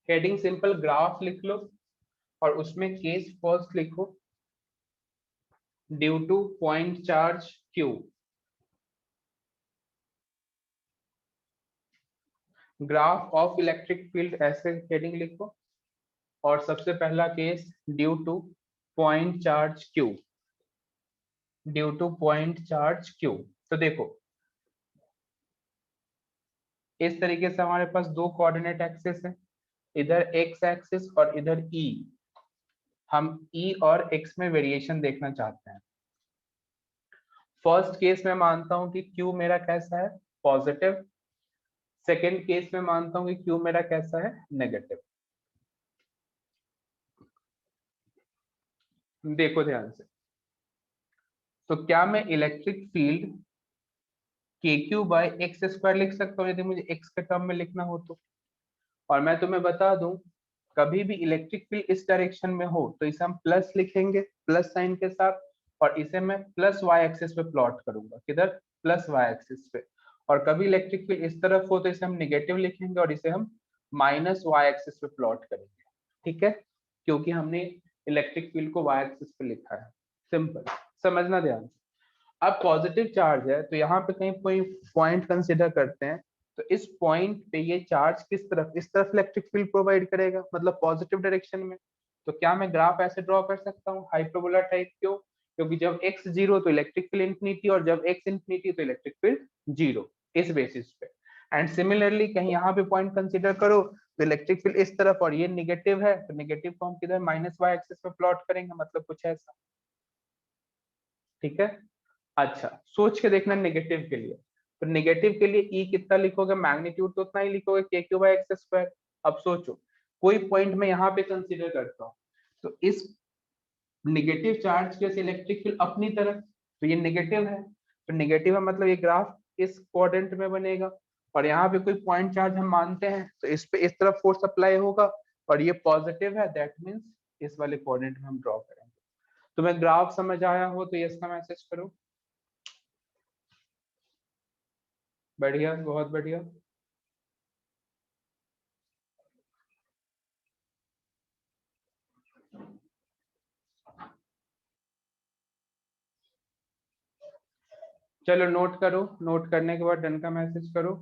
हेडिंग सिंपल ग्राफ लिख लो और उसमें केस फर्स्ट लिखो, due two point charge Q. Graph of electric field ऐसे हेडिंग लिखो और सबसे पहला case due two point charge Q, due two point charge Q. तो देखो इस तरीके से हमारे पास दो कोऑर्डिनेट एक्सिस है, इधर एक्स एक्सिस और इधर ई। हम ई और एक्स में वेरिएशन देखना चाहते हैं। फर्स्ट केस में मानता हूं कि क्यू मेरा कैसा है, पॉजिटिव। सेकेंड केस में मानता हूं कि क्यू मेरा कैसा है, नेगेटिव। देखो ध्यान से, तो क्या मैं इलेक्ट्रिक फील्ड के क्यू बाई एक्स स्क्वायर लिख सकता हूँ यदि मुझे एक्स के टर्म में लिखना हो तो। और मैं तुम्हें बता दूं, कभी भी इलेक्ट्रिक फील्ड इस डायरेक्शन में हो तो इसे हम प्लस लिखेंगे, प्लस साइन के साथ, और इसे मैं प्लस वाई एक्सिस पे प्लॉट करूंगा, किधर, प्लस वाई एक्सिस पे। और कभी इलेक्ट्रिक फील्ड इस तरफ हो तो इसे हम निगेटिव लिखेंगे और इसे हम माइनस वाई एक्सिस पे प्लॉट करेंगे। ठीक है, क्योंकि हमने इलेक्ट्रिक फील्ड को वाई एक्सिस पे लिखा है। सिंपल, समझना ध्यान से। अब पॉजिटिव चार्ज है तो यहाँ पे कहीं कोई पॉइंट कंसिडर करते हैं, तो इस पॉइंट पे ये चार्ज किस तरफ, इस तरफ इलेक्ट्रिक फील्ड प्रोवाइड करेगा, मतलब पॉजिटिव डायरेक्शन में। तो क्या मैं ग्राफ ऐसे ड्रॉ कर सकता हूँ, हाइपरबोला टाइप? क्यों? क्योंकि जब x जीरो तो इलेक्ट्रिक फील्ड इंफिनिटी, और जब x इंफिनिटी तो इलेक्ट्रिक फील्ड जीरो, इस बेसिस पे। एंड सिमिलरली कहीं यहाँ पे पॉइंट कंसिडर करो तो इलेक्ट्रिक फील्ड इस तरफ और ये निगेटिव है, तो निगेटिव को हम किधर, माइनस वाई एक्सिस पे प्लॉट करेंगे, मतलब कुछ ऐसा। ठीक है, अच्छा सोच के देखना नेगेटिव के लिए। तो नेगेटिव के लिए ई कितना लिखोगे, मैग्नीट्यूड तो उतना ही लिखोगे, के क्यू बाई एक्स स्क्वायर। अब सोचो, कोई पॉइंट में यहाँ पे कंसीडर करता हूँ, तो इस नेगेटिव चार्ज के इलेक्ट्रिक फील्ड अपनी तरफ, तो ये नेगेटिव है, तो नेगेटिव है मतलब ये ग्राफ इस क्वाड्रेंट में बनेगा। और यहाँ पे कोई पॉइंट चार्ज हम मानते हैं तो इस पे इस तरफ फोर्स अप्लाई होगा, और ये पॉजिटिव है, दैट मीन्स इस वाले क्वाड्रेंट में हम ड्रॉ करेंगे। तुम्हें ग्राफ समझ आया हो तो यस का मैसेज करो। बढ़िया, बहुत बढ़िया। चलो नोट करो, नोट करने के बाद डन का मैसेज करो।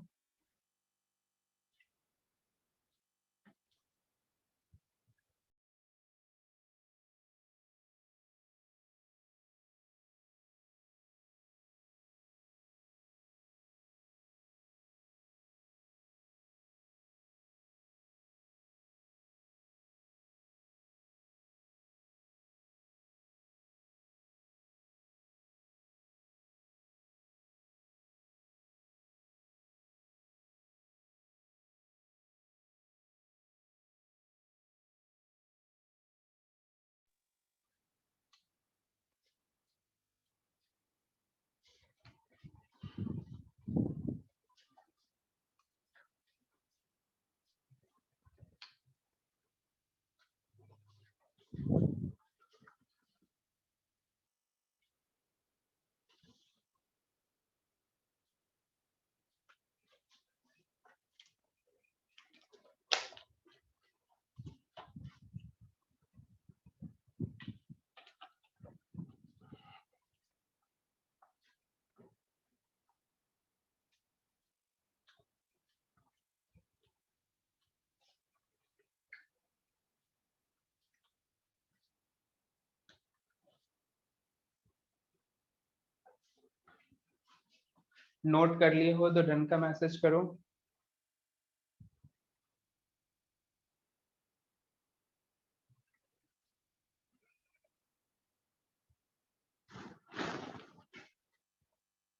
नोट कर लिए हो तो डन का मैसेज करो।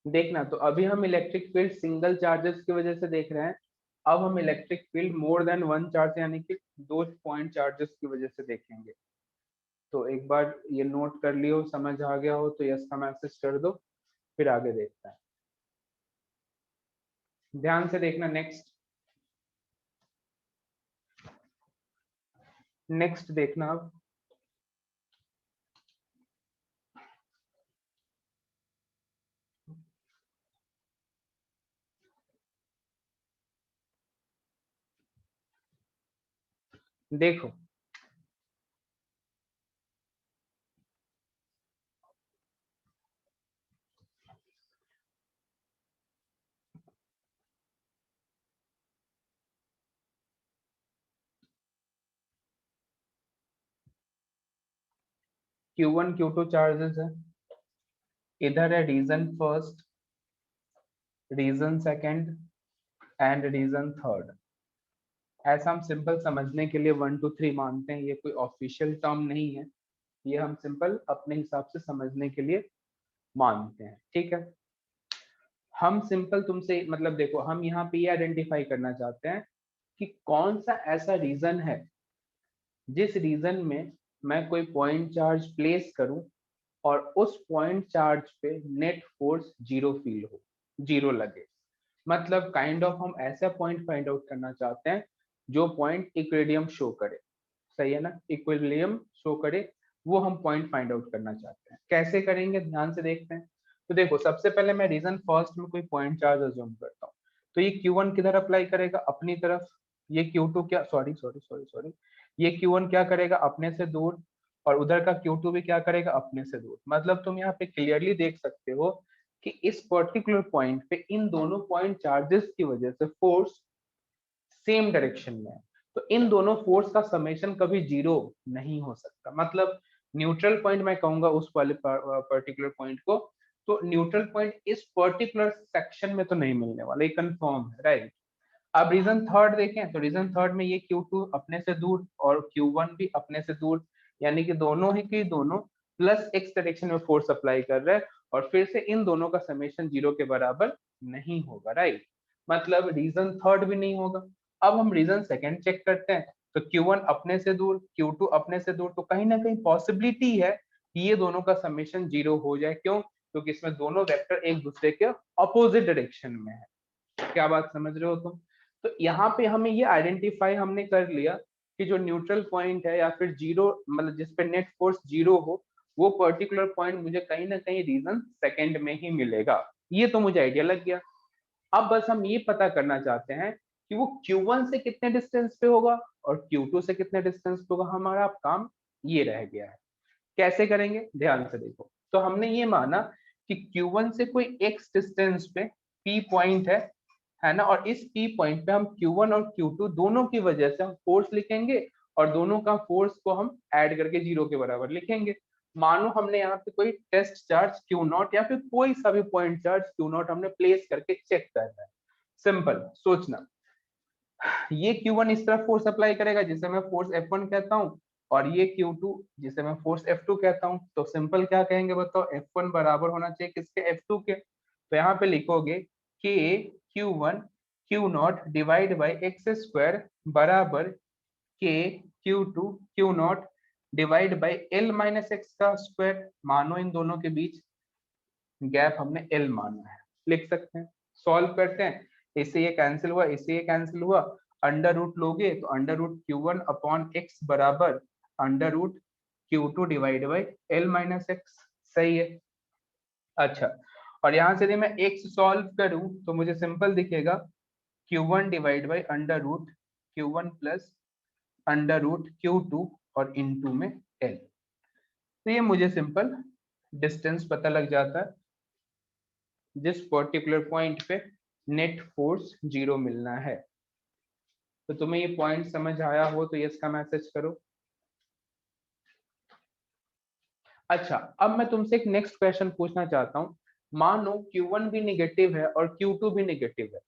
देखना, तो अभी हम इलेक्ट्रिक फील्ड सिंगल चार्जेस की वजह से देख रहे हैं, अब हम electric field more than one charge यानी कि दो पॉइंट चार्जेस की वजह से देखेंगे। तो एक बार ये नोट कर लियो, समझ आ गया हो तो यस का मैसेज कर दो, फिर आगे देखते हैं। ध्यान से देखना, नेक्स्ट, नेक्स्ट देखना अब। देखो Q1 Q2 चार्जेस है, इधर है region first, region second and region third. ऐसा हम सिंपल समझने के लिए 1 2 3 मानते हैं, ये कोई ऑफिशियल टर्म नहीं है, ये हम सिंपल अपने हिसाब से समझने के लिए मानते हैं, ठीक है। हम सिंपल तुमसे मतलब देखो, हम यहाँ पे ये आइडेंटिफाई करना चाहते हैं कि कौन सा ऐसा रीजन है जिस रीजन में मैं कोई पॉइंट चार्ज प्लेस करूं और उस पॉइंट चार्ज पे नेट फोर्स जीरो फील हो, जीरो लगे। मतलब काइंड ऑफ हम ऐसा पॉइंट फाइंड आउट करना चाहते हैं जो पॉइंट इक्विलिब्रियम शो करे, सही है ना, इक्विलिब्रियम शो करे, वो हम पॉइंट फाइंड आउट करना चाहते हैं। कैसे करेंगे ध्यान से देखते हैं। तो देखो सबसे पहले मैं रीजन फर्स्ट में कोई पॉइंट चार्ज अज्यूम करता हूँ, तो ये Q1 किधर अप्लाई करेगा, अपनी तरफ। ये Q2 क्या, सॉरी सॉरी सॉरी सॉरी, ये Q1 क्या करेगा, अपने से दूर। और उधर का Q2 भी क्या करेगा, अपने से दूर। मतलब तुम यहाँ पे क्लियरली देख सकते हो कि इस पर्टिकुलर पॉइंट पे इन दोनों पॉइंट चार्जेस की वजह से फोर्स सेम डायरेक्शन में है। तो इन दोनों फोर्स का समेशन कभी जीरो नहीं हो सकता। मतलब न्यूट्रल पॉइंट मैं कहूंगा उस वाले पर्टिकुलर पॉइंट को, तो न्यूट्रल पॉइंट इस पर्टिकुलर सेक्शन में तो नहीं मिलने वाला, ये कंफर्म है, राइट। अब रीजन थर्ड देखें, तो रीजन थर्ड में ये Q2 अपने से दूर और Q1 भी अपने से दूर, यानी कि दोनों ही की दोनों प्लस एक्स डायरेक्शन में फोर्स अप्लाई कर रहे हैं, और फिर से इन दोनों का समेशन जीरो के बराबर नहीं होगा, राइट। मतलब रीजन थर्ड भी नहीं होगा। अब हम रीजन सेकंड चेक करते हैं, तो Q1 अपने से दूर, Q2 अपने से दूर, तो कहीं ना कहीं पॉसिबिलिटी है कि ये दोनों का समेशन जीरो हो जाए। क्यों? क्योंकि इसमें दोनों वेक्टर एक दूसरे के अपोजिट डायरेक्शन में है। क्या बात समझ रहे हो तुम? तो यहाँ पे हमें ये आइडेंटिफाई हमने कर लिया कि जो न्यूट्रल पॉइंट है या फिर जीरो, मतलब जिसपे नेट फोर्स जीरो हो, वो पर्टिकुलर पॉइंट मुझे कहीं ना कहीं रीजन सेकंड में ही मिलेगा। ये तो मुझे आइडिया लग गया। अब बस हम ये पता करना चाहते हैं कि वो Q1 से कितने डिस्टेंस पे होगा और Q2 से कितने डिस्टेंस पे होगा। हमारा अब काम ये रह गया है। कैसे करेंगे ध्यान से देखो। तो हमने ये माना कि Q1 से कोई x डिस्टेंस पे P पॉइंट है ना, और इस P पॉइंट पे हम Q1 और Q2 दोनों की वजह से हम फोर्स लिखेंगे, और दोनों का फोर्स को हम ऐड करके जीरो के बराबर लिखेंगे। मानो हमने यहाँ पे कोई टेस्ट चार्ज Q0 या फिर कोई सा भी पॉइंट चार्ज Q0 हमने प्लेस करके चेक करना है। सिंपल सोचना, ये Q1 इस तरफ फोर्स अप्लाई करेगा जिसे मैं फोर्स F1 कहता हूँ, और ये Q2 जिसे मैं फोर्स F2 कहता हूँ। तो सिंपल क्या कहेंगे बताओ, F1 बराबर होना चाहिए किसके, F2 के। तो यहाँ पे लिखोगे K Q1 Q0 divide by x square बराबर K Q2 Q0 divide by L minus x का स्क्वायर। मानो इन दोनों के बीच गैप हमने L माना है, लिख सकते हैं। सॉल्व करते हैं, इससे ये कैंसिल हुआ, इससे ये कैंसिल हुआ, अंडर रूट लोगे तो under root Q1 upon X बराबर under root Q2 divide by L minus X. सही है। अच्छा, और यहाँ से यदि मैं एक्स सॉल्व करूं तो मुझे सिंपल दिखेगा Q1 divide by under root Q1 plus under root Q2 और इनटू में L। तो ये मुझे सिंपल डिस्टेंस पता लग जाता है जिस पर्टिकुलर पॉइंट पे नेट फोर्स जीरो मिलना है। तो तुम्हें ये पॉइंट समझ आया हो तो यस का मैसेज करो। अच्छा, अब मैं तुमसे एक नेक्स्ट क्वेश्चन पूछना चाहता हूँ। मान लो Q1 भी निगेटिव है और Q2 भी निगेटिव है,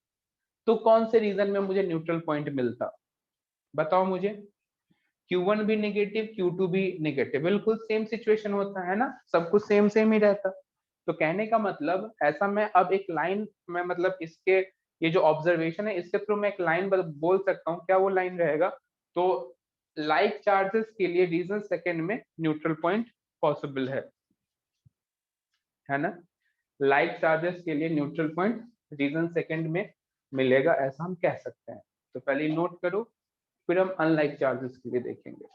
तो कौन से रीजन में मुझे न्यूट्रल पॉइंट मिलता? बताओ मुझे। Q1 भी निगेटिव, Q2 भी निगेटिव, बिल्कुल सेम सिचुएशन होता है ना, सब कुछ सेम सेम ही रहता। तो कहने का मतलब ऐसा, मैं अब एक लाइन में मतलब इसके ये जो ऑब्जर्वेशन है इसके थ्रू मैं एक लाइन बोल सकता हूँ। क्या वो लाइन रहेगा? तो लाइक चार्जेस के लिए रीजन सेकंड में न्यूट्रल पॉइंट पॉसिबल है ना। लाइक चार्जेस के लिए न्यूट्रल पॉइंट रीजन सेकंड में मिलेगा, ऐसा हम कह सकते हैं। तो पहले नोट करो, फिर हम अनलाइक चार्जेस के लिए देखेंगे।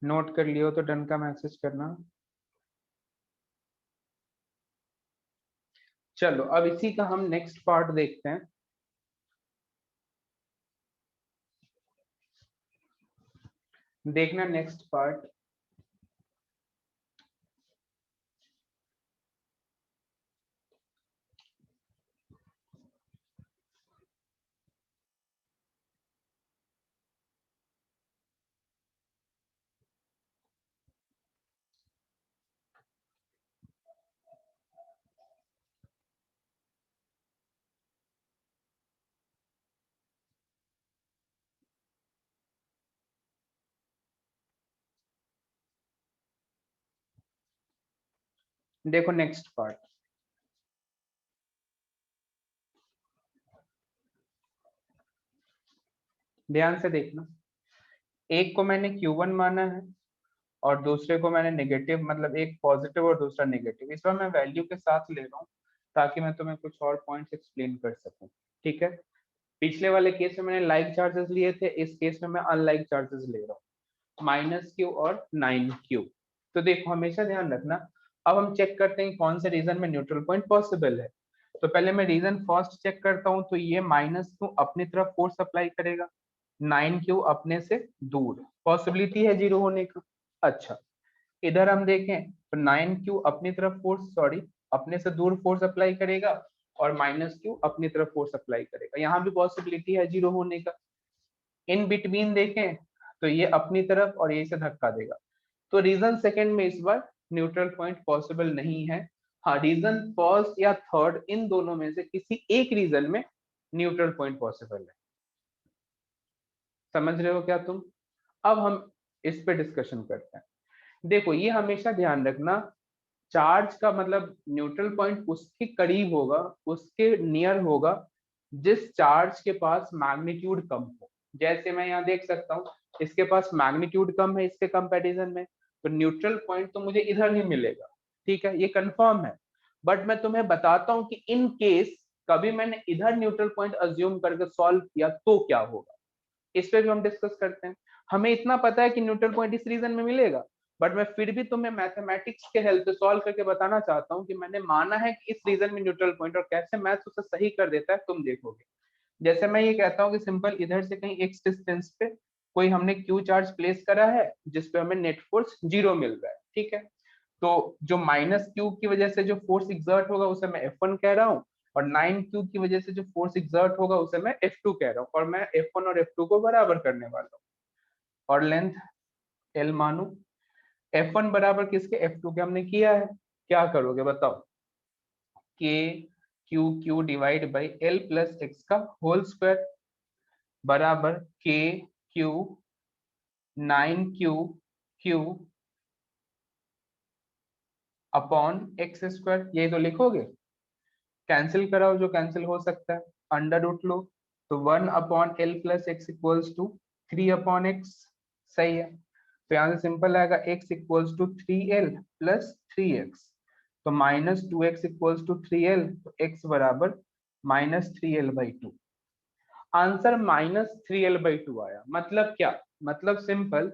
नोट कर लियो तो डन का मैसेज करना। चलो अब इसी का हम नेक्स्ट पार्ट देखते हैं। देखना नेक्स्ट पार्ट। देखो नेक्स्ट पार्ट, ध्यान से देखना। एक को मैंने Q1 माना है और दूसरे को मैंने नेगेटिव, मतलब एक पॉजिटिव और दूसरा नेगेटिव। इस बार मैं वैल्यू के साथ ले रहा हूँ ताकि मैं तुम्हें कुछ और पॉइंट्स एक्सप्लेन कर सकूं। ठीक है, पिछले वाले केस में मैंने लाइक चार्जेस लिए थे, इस केस में मैं अनलाइक चार्जेस ले रहा हूँ, -Q और 9Q। तो देखो हमेशा ध्यान रखना। अब हम चेक करते हैं कौन से रीजन में न्यूट्रल पॉइंट पॉसिबल है। तो पहले मैं रीजन फर्स्ट चेक करता हूँ, तो ये -Q अपनी तरफ फोर्स अप्लाई करेगा, 9Q अपने से दूर, पॉसिबिलिटी है जीरो होने का। अच्छा, इधर हम देखें तो 9Q अपनी तरफ फोर्स, सॉरी, अपने से दूर फोर्स अप्लाई करेगा और -Q अपनी तरफ फोर्स अप्लाई करेगा, यहाँ भी पॉसिबिलिटी है जीरो होने का। इन बिटवीन देखें तो ये अपनी तरफ और ये से धक्का देगा। तो रीजन सेकंड में इस बार न्यूट्रल पॉइंट पॉसिबल नहीं है। हाँ, रीजन फर्स्ट या थर्ड, इन दोनों में से किसी एक रीजन में न्यूट्रल पॉइंट पॉसिबल है। समझ रहे हो क्या तुम? अब हम इस पे डिस्कशन करते हैं। देखो ये हमेशा ध्यान रखना, चार्ज का मतलब न्यूट्रल पॉइंट उसके करीब होगा, उसके नियर होगा जिस चार्ज के पास मैग्नीट्यूड कम हो। जैसे मैं यहाँ देख सकता हूँ इसके पास मैग्नीट्यूड कम है इसके कंपैरिजन में, तो न्यूट्रल पॉइंट तो मुझे इधर ही मिलेगा। ठीक है, ये कंफर्म है। बट मैं तुम्हें बताता हूँ कि इन केस कभी मैंने इधर न्यूट्रल पॉइंट अज्यूम करके सॉल्व किया तो क्या होगा, इस पे भी हम डिस्कस करते हैं। हमें इतना पता है कि न्यूट्रल पॉइंट इस रीजन में मिलेगा, बट मैं फिर भी तुम्हें मैथमेटिक्स के हेल्प से सॉल्व करके बताना चाहता हूँ कि मैंने माना है कि इस रीजन में न्यूट्रल पॉइंट, और कैसे मैथ्स उसे सही कर देता है तुम देखोगे। जैसे मैं ये कहता हूँ कि सिंपल, इधर से कहीं x डिस्टेंस पे कोई हमने Q चार्ज प्लेस करा है जिसपे हमें नेट फोर्स जीरो मिल रहा है। ठीक है, तो जो -Q की वजह से जो फोर्स एग्जर्ट होगा उसे मैं F1 कह रहा हूँ, और 9Q की वजह से जो फोर्स एग्जर्ट होगा उसे मैं F2 कह रहा हूँ, और मैं F1 और F2 को बराबर करने वाला हूँ और लेंथ L मानू। F1 बराबर किसके, F2 के हमने किया है। क्या करोगे बताओ, K Q Q divide by L plus X का होल स्क्वायर बराबर K Q 9Q Q upon x square, यही तो लिखोगे। कैंसिल कराओ जो कैंसिल हो सकता है, अंडर रूट लो, तो 1/L plus x equals to 3/x। सही है, तो यहाँ से सिंपल आएगा x equals to 3L plus 3x, तो -2x इक्वल्स टू 3L, तो x बराबर -3L/2। आंसर -3L/2 आया। मतलब क्या, मतलब सिंपल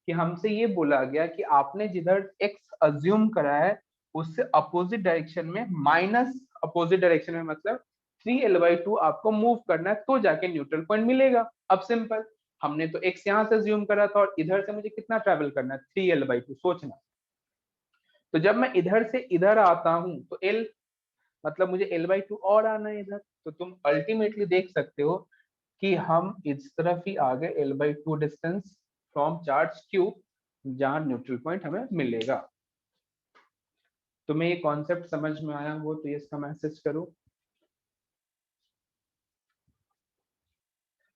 कि हमसे ये बोला गया कि आपने जिधर x अज्यूम करा है उससे अपोजिट डायरेक्शन में, माइनस अपोजिट डायरेक्शन में, मतलब 3L/2 आपको मूव करना है तो जाके न्यूट्रल पॉइंट मिलेगा। अब सिंपल, हमने तो x यहाँ से अज्यूम करा था और इधर से मुझे कितना ट्रेवल करना है, 3L/2, सोचना। तो जब मैं इधर से इधर आता हूँ तो L, मतलब मुझे L/2 और आना है इधर, तो तुम अल्टीमेटली देख सकते हो कि हम इस तरफ ही आ गए L/2 distance from charge Q, जहां न्यूट्रल पॉइंट हमें मिलेगा। तुम्हें ये कॉन्सेप्ट समझ में आया हो तो ये इसका मैसेज करो।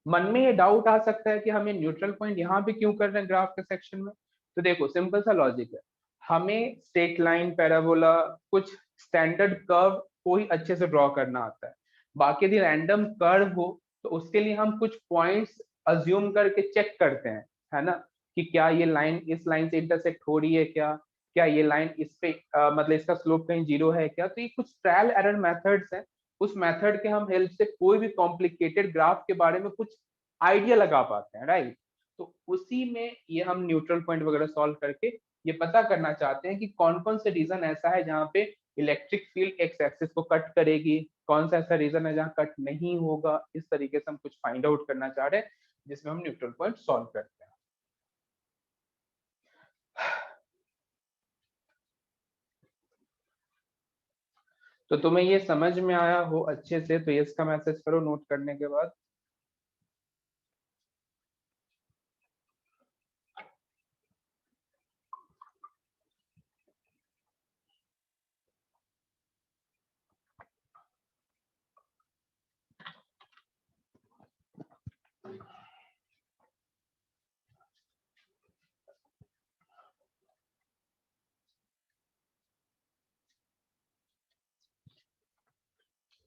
मन में ये डाउट आ सकता है कि हमें न्यूट्रल पॉइंट यहाँ पे क्यों कर रहे हैं ग्राफ के सेक्शन में। तो देखो सिंपल सा लॉजिक है, हमें स्ट्रेट लाइन, पैराबोला, कुछ स्टैंडर्ड कर्व को ही अच्छे से ड्रॉ करना आता है। बाकी यदि रैंडम कर्व हो तो उसके लिए हम कुछ पॉइंट्स अज्यूम करके चेक करते हैं, है ना, कि क्या ये लाइन इस लाइन से इंटरसेक्ट हो रही है, क्या क्या ये लाइन इस पे मतलब इसका स्लोप कहीं जीरो है क्या। तो ये कुछ ट्रायल एरर मेथड्स हैं, उस मेथड के हम हेल्प से कोई भी कॉम्प्लिकेटेड ग्राफ के बारे में कुछ आइडिया लगा पाते हैं, राइट। तो उसी में ये हम न्यूट्रल पॉइंट वगैरह सॉल्व करके ये पता करना चाहते हैं कि कौन कौन से रीजन ऐसा है जहाँ पे इलेक्ट्रिक फील्ड एक्स एक्सिस को कट करेगी, कौन सा ऐसा रीजन है जहाँ कट नहीं होगा। इस तरीके से हम कुछ फाइंड आउट करना चाह रहे हैं जिसमें हम न्यूट्रल पॉइंट सॉल्व करते हैं। तो तुम्हें ये समझ में आया हो अच्छे से तो यस का मैसेज करो नोट करने के बाद।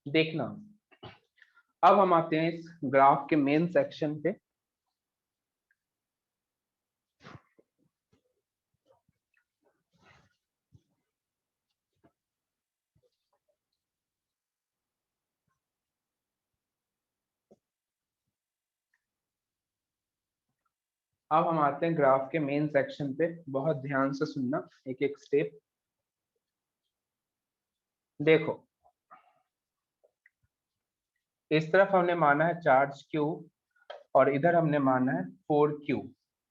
देखना, अब हम आते हैं इस ग्राफ के मेन सेक्शन पे। अब हम आते हैं ग्राफ के मेन सेक्शन पे, बहुत ध्यान से सुनना एक एक स्टेप। देखो, इस तरफ हमने माना है चार्ज Q और इधर हमने माना है 4Q।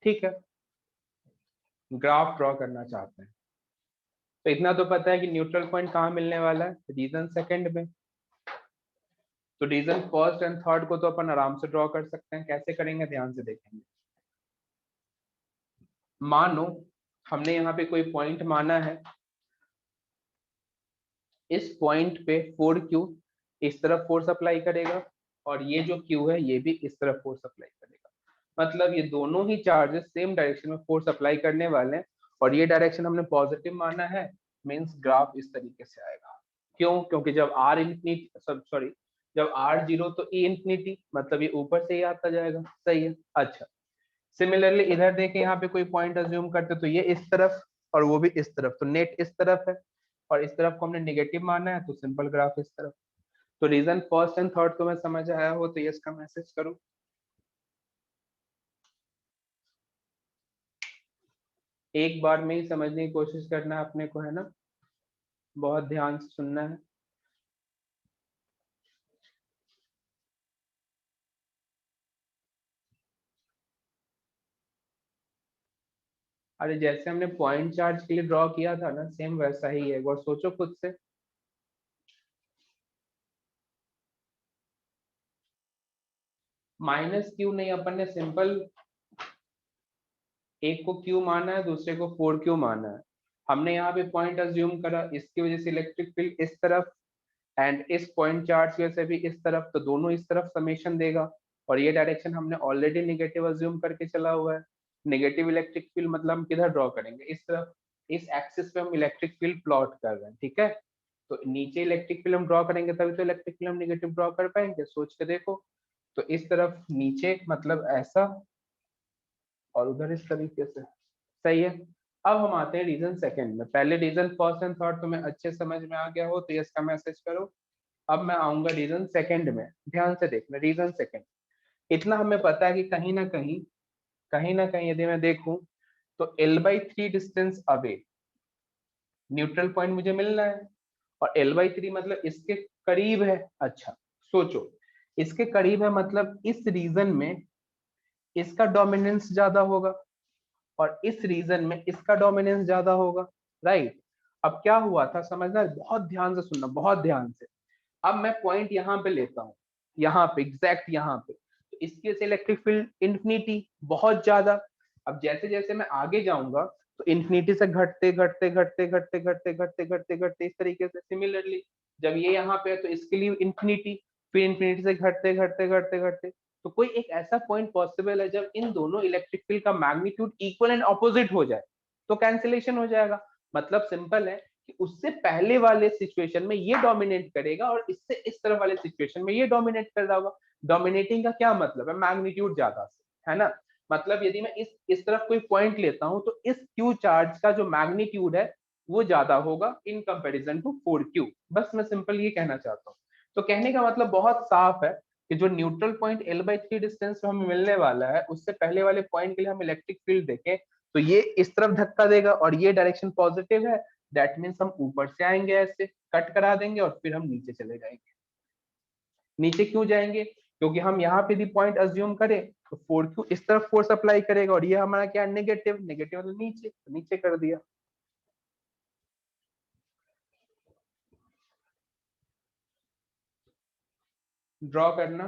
ठीक है, ग्राफ ड्रॉ करना चाहते हैं। तो इतना तो पता है कि न्यूट्रल पॉइंट कहाँ मिलने वाला है, रीजन सेकंड में। तो रीजन फर्स्ट एंड थर्ड को तो अपन आराम से ड्रॉ कर सकते हैं। कैसे करेंगे, ध्यान से देखेंगे। मानो हमने यहाँ पे कोई पॉइंट माना है, इस पॉइंट पे 4Q इस तरफ फोर्स अप्लाई करेगा और ये जो Q है ये भी इस तरफ फोर्स अप्लाई करेगा। मतलब ये दोनों ही चार्जेस सेम डायरेक्शन में फोर्स अप्लाई करने वाले हैं और ये डायरेक्शन हमने पॉजिटिव माना है, मींस ग्राफ इस तरीके से आएगा। क्यों? क्योंकि जब R इंफिनिटी, सॉरी, जब R 0 तो E इंफिनिटी, मतलब ये ऊपर से ही आता जाएगा। सही है। अच्छा, सिमिलरली इधर देखें, यहाँ पे कोई पॉइंट अज्यूम करते तो ये इस तरफ और वो भी इस तरफ, तो नेट इस तरफ है और इस तरफ को हमने नेगेटिव माना है तो सिंपल ग्राफ इस तरफ। तो रीजन फर्स्ट एंड थर्ड तुम्हें समझ आया हो तो यस का मैसेज करो। एक बार में ही समझने की कोशिश करना है अपने को, है ना, बहुत ध्यान से सुनना है। अरे जैसे हमने पॉइंट चार्ज के लिए ड्रॉ किया था ना, सेम वैसा ही है, एक बार सोचो खुद से। माइनस क्यू नहीं, अपन ने सिंपल एक को क्यू माना है, दूसरे को 4Q माना है। हमने यहाँ पे पॉइंट अज्यूम करा, इसकी वजह से इलेक्ट्रिक फील्ड इस तरफ एंड इस पॉइंट चार्ज की वजह से भी इस तरफ, तो दोनों इस तरफ समेशन देगा। और ये डायरेक्शन हमने ऑलरेडी नेगेटिव अज्यूम करके चला हुआ है। नेगेटिव इलेक्ट्रिक फील्ड मतलब हम किधर ड्रॉ करेंगे, इस तरफ। इस एक्सिस पे हम इलेक्ट्रिक फील्ड प्लॉट कर रहे हैं, ठीक है। तो नीचे इलेक्ट्रिक फील्ड हम ड्रॉ करेंगे तभी तो इलेक्ट्रिक फील्ड हम नेगेटिव ड्रॉ कर पाएंगे, सोच के देखो। तो इस तरफ नीचे मतलब ऐसा और उधर इस तरीके से। सही है। अब हम आते हैं रीजन सेकंड में। पहले रीजन फर्स्ट एंड थर्ड तुम्हें अच्छे समझ में आ गया हो तो यस का मैसेज करो। अब मैं आऊंगा रीजन सेकंड में, ध्यान से देखना। रीजन सेकंड, इतना हमें पता है कि कहीं ना कहीं यदि मैं देखूं तो L/3 distance away neutral point मुझे मिलना है और L/3 मतलब इसके करीब है। अच्छा, सोचो, इसके करीब है मतलब इस रीजन में इसका डोमिनेंस ज्यादा होगा और इस रीजन में इसका डोमिनेंस ज्यादा होगा, राइट। अब क्या हुआ था समझना, बहुत ध्यान से सुनना, बहुत ध्यान से। अब मैं पॉइंट यहाँ पे लेता हूँ, यहाँ पे एग्जैक्ट यहाँ पे, तो इसके से इलेक्ट्रिक फील्ड इंफिनिटी, बहुत ज्यादा। अब जैसे जैसे मैं आगे जाऊंगा तो इंफिनिटी से घटते घटते घटते घटते घटते घटते घटते घटते इस तरीके से। सिमिलरली जब ये यहाँ पे है तो इसके लिए इंफिनिटी, फिर इंफिनिटी से घटते घटते घटते घटते। तो कोई एक ऐसा पॉइंट पॉसिबल है जब इन दोनों इलेक्ट्रिक फील्ड का मैग्नीट्यूड इक्वल एंड ऑपोजिट हो जाए तो कैंसिलेशन हो जाएगा। मतलब सिंपल है कि उससे पहले वाले सिचुएशन में ये डोमिनेट करेगा और इससे इस तरफ वाले सिचुएशन में ये डोमिनेट कर रहा होगा। डोमिनेटिंग का क्या मतलब है, मैग्नीट्यूड ज्यादा से, है ना। मतलब यदि मैं इस तरफ कोई पॉइंट लेता हूं तो इस क्यू चार्ज का जो मैग्नीट्यूड है वो ज्यादा होगा इन कंपैरिजन टू 4Q। बस मैं सिंपल ये कहना चाहता हूँ। तो कहने का मतलब बहुत साफ है, कि जो न्यूट्रल पॉइंट L/3 डिस्टेंस पे हमें मिलने वाला है उससे पहले वाले पॉइंट के लिए हम इलेक्ट्रिक फील्ड देखें तो ये इस तरफ धक्का देगा और ये डायरेक्शन पॉजिटिव है, दैट मीन्स हम ऊपर से आएंगे ऐसे कट करा देंगे और फिर हम नीचे चले जाएंगे। नीचे क्यों जाएंगे? क्योंकि हम यहाँ पे भी पॉइंट अज्यूम करें तो 4Q इस तरफ फोर्स अप्लाई करेगा और ये हमारा क्या नेगेटिव, नेगेटिव मतलब नीचे, तो नीचे कर दिया। ड्रॉ करना।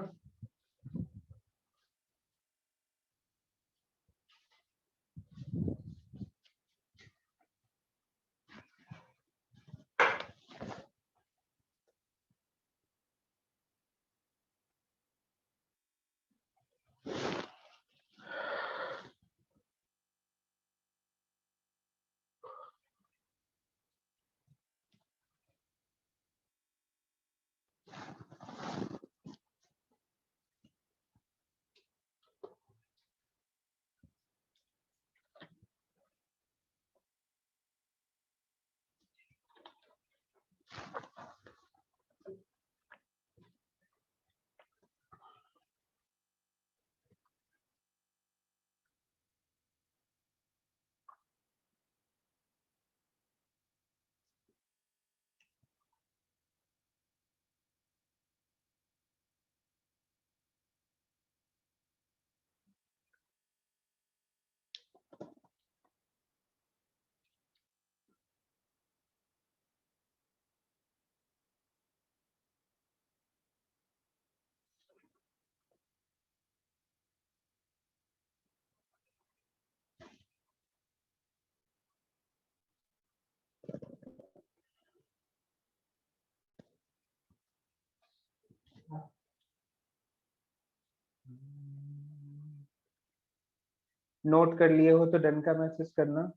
नोट कर लिए हो तो डन का मैसेज करना।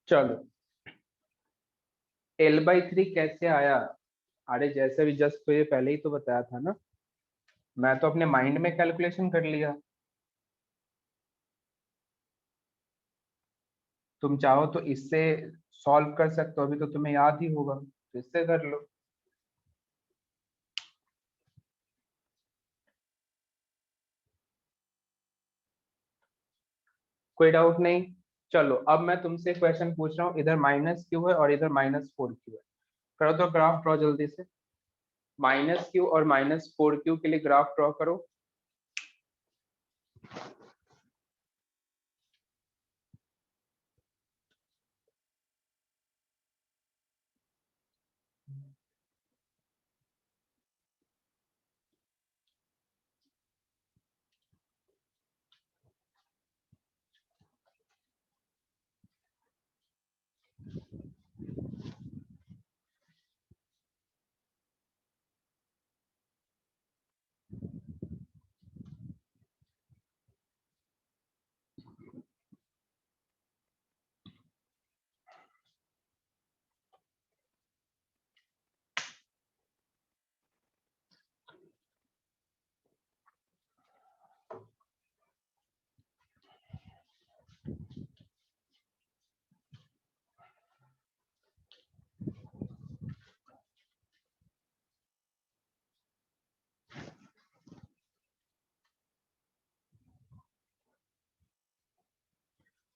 चलो L/3 कैसे आया? अरे जैसे भी जस्ट तो ये पहले ही तो बताया था ना, मैं तो अपने माइंड में कैलकुलेशन कर लिया। तुम चाहो तो इससे सॉल्व कर सकते हो, अभी तो तुम्हें याद ही होगा, तो इससे कर लो। कोई डाउट नहीं? चलो अब मैं तुमसे क्वेश्चन पूछ रहा हूँ, इधर -Q है और इधर -4Q है। करो तो ग्राफ ड्रॉ जल्दी से। -Q और -4Q के लिए ग्राफ ड्रॉ करो।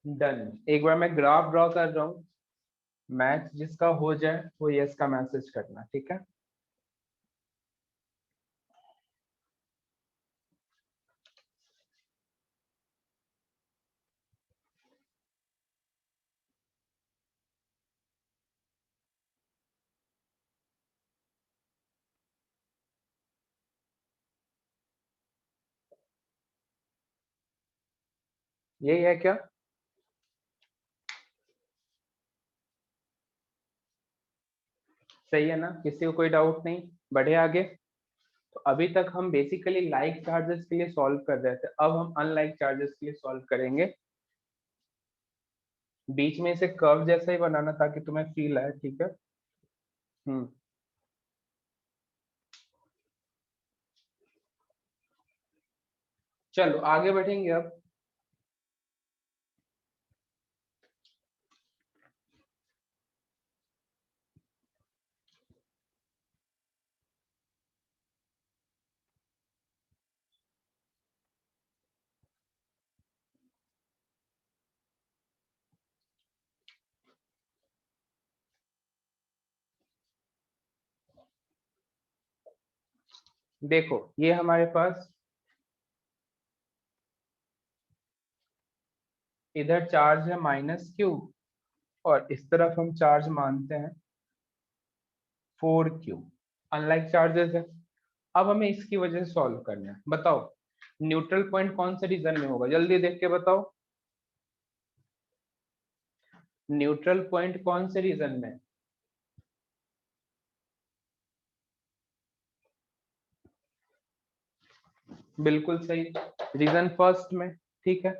डन। एक बार मैं ग्राफ ड्रॉ कर रहा हूँ, मैच जिसका हो जाए वो यस का मैसेज करना, ठीक है? यही है क्या? सही है ना? किसी को कोई डाउट नहीं? बढ़े आगे। तो अभी तक हम बेसिकली लाइक चार्जेस के लिए सॉल्व कर रहे थे, अब हम अनलाइक चार्जेस के लिए सॉल्व करेंगे। बीच में इसे कर्व जैसा ही बनाना ताकि तुम्हें फील आए, ठीक है? हम्म। चलो आगे बढ़ेंगे अब। देखो ये हमारे पास इधर चार्ज है -q, और इस तरफ हम चार्ज मानते हैं 4q। अनलाइक चार्जेस है। अब हमें इसकी वजह से सॉल्व करना है। बताओ न्यूट्रल पॉइंट कौन से रीजन में होगा, जल्दी देख के बताओ। न्यूट्रल पॉइंट कौन से रीजन में है? बिल्कुल सही, रीजन फर्स्ट में। ठीक है,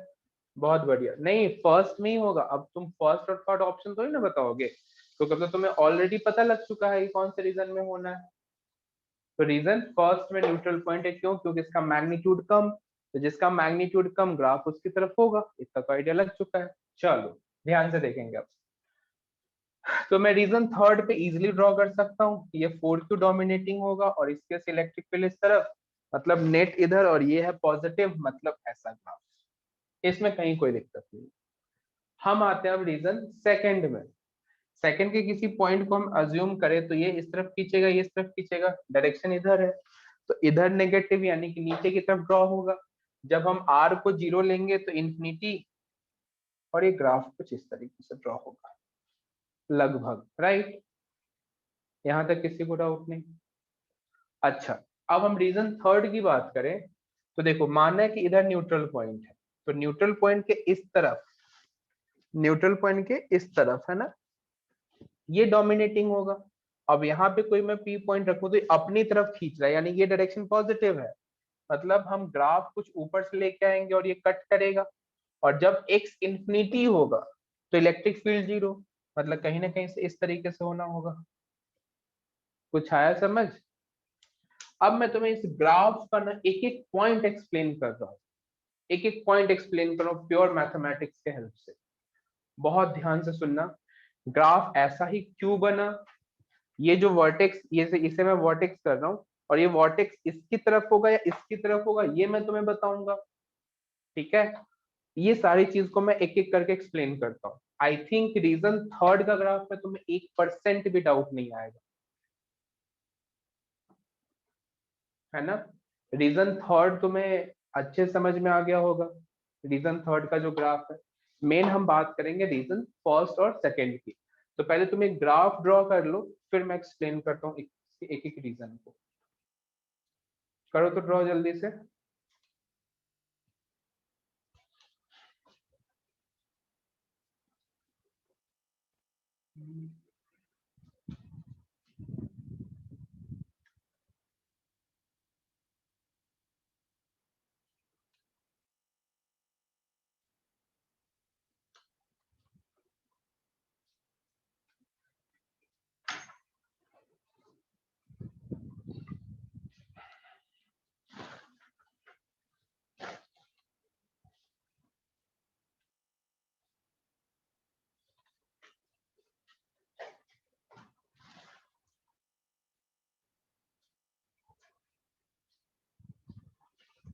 बहुत बढ़िया। नहीं, फर्स्ट में ही होगा। अब तुम फर्स्ट और थर्ड ऑप्शन तो ही ना बताओगे, तो कब तो तुम्हें ऑलरेडी पता लग चुका है कि कौन से रीजन में होना है। तो रीजन फर्स्ट में न्यूट्रल पॉइंट है, क्यों? क्योंकि इसका मैग्नीट्यूड कम, तो जिसका मैग्नीट्यूड कम ग्राफ उसकी तरफ होगा। इतना तो आइडिया लग चुका है। चलो ध्यान से देखेंगे अब। तो मैं रीजन थर्ड पे इजिली ड्रॉ कर सकता हूँ, ये 4q डोमिनेटिंग होगा और इसके इलेक्ट्रिक फील्ड इस तरफ, मतलब नेट इधर, और ये है पॉजिटिव, मतलब ऐसा ग्राफ। इसमें कहीं कोई दिक्कत नहीं। हम आते हैं अब रीजन सेकंड में। सेकंड के किसी पॉइंट को हम अज्यूम करें तो ये इस तरफ खींचेगा, ये इस तरफ खींचेगा, डायरेक्शन इधर है, तो इधर नेगेटिव यानी कि नीचे की तरफ ड्रॉ होगा। जब हम आर को 0 लेंगे तो इंफिनिटी, और ये ग्राफ कुछ इस तरीके से ड्रॉ होगा लगभग, राइट? यहां तक किसी को डाउट नहीं? अच्छा, अब हम रीजन थर्ड की बात करें तो देखो, माना है कि इधर न्यूट्रल पॉइंट है, तो न्यूट्रल पॉइंट के इस तरफ, न्यूट्रल पॉइंट के इस तरफ है ना, ये डोमिनेटिंग होगा। अब यहाँ पे कोई मैं पी पॉइंट रखूं तो ये अपनी तरफ खींच रहा है, यानी ये डायरेक्शन पॉजिटिव है। मतलब हम ग्राफ कुछ ऊपर से लेके आएंगे और ये कट करेगा, और जब x इंफिनिटी होगा तो इलेक्ट्रिक फील्ड 0, मतलब कहीं ना कहीं से इस तरीके से होना होगा। कुछ आया समझ? अब मैं तुम्हें इस ग्राफ का ना एक एक पॉइंट एक्सप्लेन कर रहा हूँ, एक एक पॉइंट एक्सप्लेन कर रहा हूँ प्योर मैथमेटिक्स के हेल्प से। बहुत ध्यान से सुनना। ग्राफ ऐसा ही क्यों बना, ये जो वर्टेक्स, ये से इसे मैं वर्टेक्स कर रहा हूँ, और ये वर्टेक्स इसकी तरफ होगा या इसकी तरफ होगा ये मैं तुम्हें बताऊंगा। ठीक है, ये सारी चीज को मैं एक एक करके एक्सप्लेन करता हूँ। आई थिंक रीजन थर्ड का ग्राफ में तुम्हें 1% भी डाउट नहीं आएगा, है ना? रीजन थर्ड तुम्हें अच्छे समझ में आ गया होगा, रीजन थर्ड का जो ग्राफ है। मेन हम बात करेंगे रीजन फर्स्ट और सेकंड की। तो पहले तुम एक ग्राफ ड्रॉ कर लो, फिर मैं एक्सप्लेन करता हूँ एक एक रीजन को। करो तो ड्रॉ जल्दी से।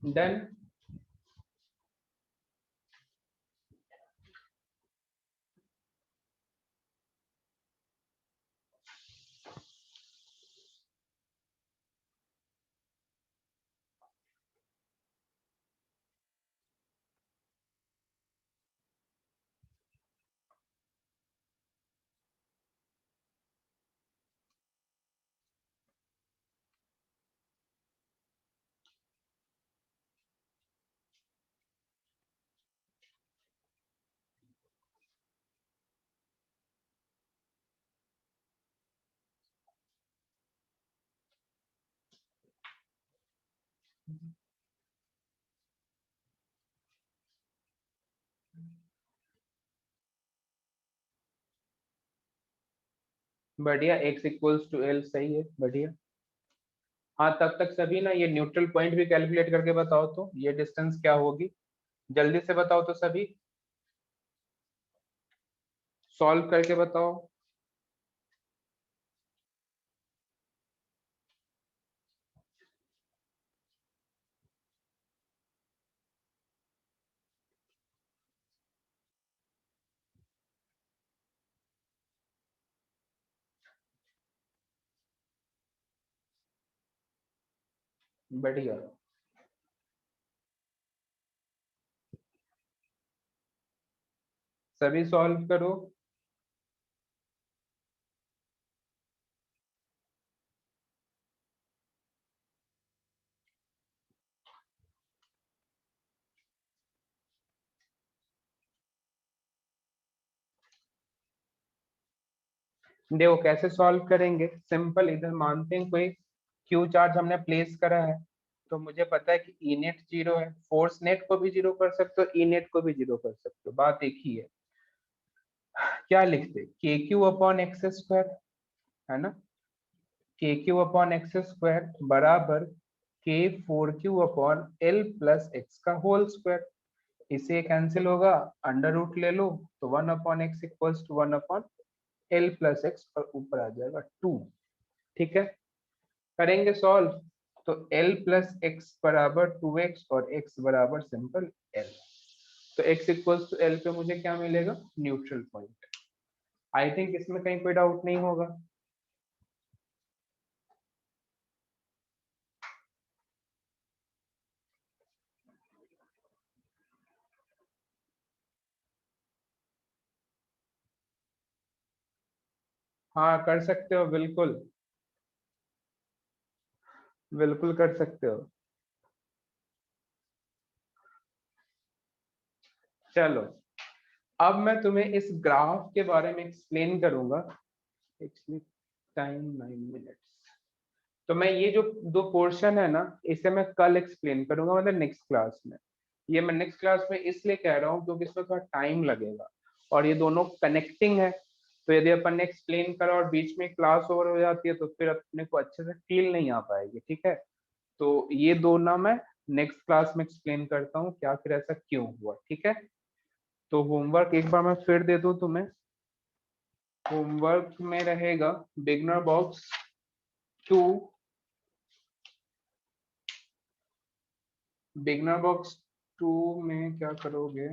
डन। बढ़िया, x इक्वल्स टू एल, सही है, बढ़िया। हाँ तब तक सभी ना ये न्यूट्रल पॉइंट भी कैलकुलेट करके बताओ, तो ये डिस्टेंस क्या होगी, जल्दी से बताओ तो सभी, सॉल्व करके बताओ। बढ़िया, सभी सॉल्व करो। देखो कैसे सॉल्व करेंगे, सिंपल, इधर मानते हैं कोई क्यू चार्ज हमने प्लेस करा है, तो मुझे पता है कि ई नेट जीरो है, फोर्स नेट को भी जीरो कर सकते हो, ई नेट को भी जीरो कर सकते हो, बात एक ही है। क्या लिखते, के क्यू अपॉन एक्स स्क्वायर, है ना, के क्यू अपॉन एक्स स्क्वायर बराबर K four Q upon L plus X का होल स्क्वायर, इसे कैंसिल होगा, अंडर रूट ले लो, तो one upon X equals to one upon L plus X, और ऊपर आ जाएगा टू। ठीक है, करेंगे सॉल्व, तो एल प्लस एक्स बराबर टू एक्स और एक्स बराबर सिंपल एल, तो एक्स इक्वल्स टू एल पे मुझे क्या मिलेगा, न्यूट्रल पॉइंट। आई थिंक इसमें कहीं कोई डाउट नहीं होगा। हाँ कर सकते हो, बिल्कुल बिल्कुल कर सकते हो। चलो, अब मैं तुम्हें इस ग्राफ के बारे में एक्सप्लेन करूंगा। Time 9 minutes. तो मैं ये जो दो पोर्शन है ना, इसे मैं कल एक्सप्लेन करूंगा, मतलब नेक्स्ट क्लास में। ये मैं नेक्स्ट क्लास में इसलिए कह रहा हूँ क्योंकि इसमें थोड़ा टाइम लगेगा, और ये दोनों कनेक्टिंग है, तो यदि अपन ने एक्सप्लेन करा और बीच में क्लास ओवर हो जाती है तो फिर अपने को अच्छे से फील नहीं आ पाएगी, ठीक है। तो ये दो ना मैं नेक्स्ट क्लास में एक्सप्लेन करता हूँ क्या फिर ऐसा क्यों हुआ, ठीक है। तो होमवर्क एक बार मैं फिर दे दूं तुम्हें, होमवर्क में रहेगा beginner box two, beginner box two में क्या करोगे,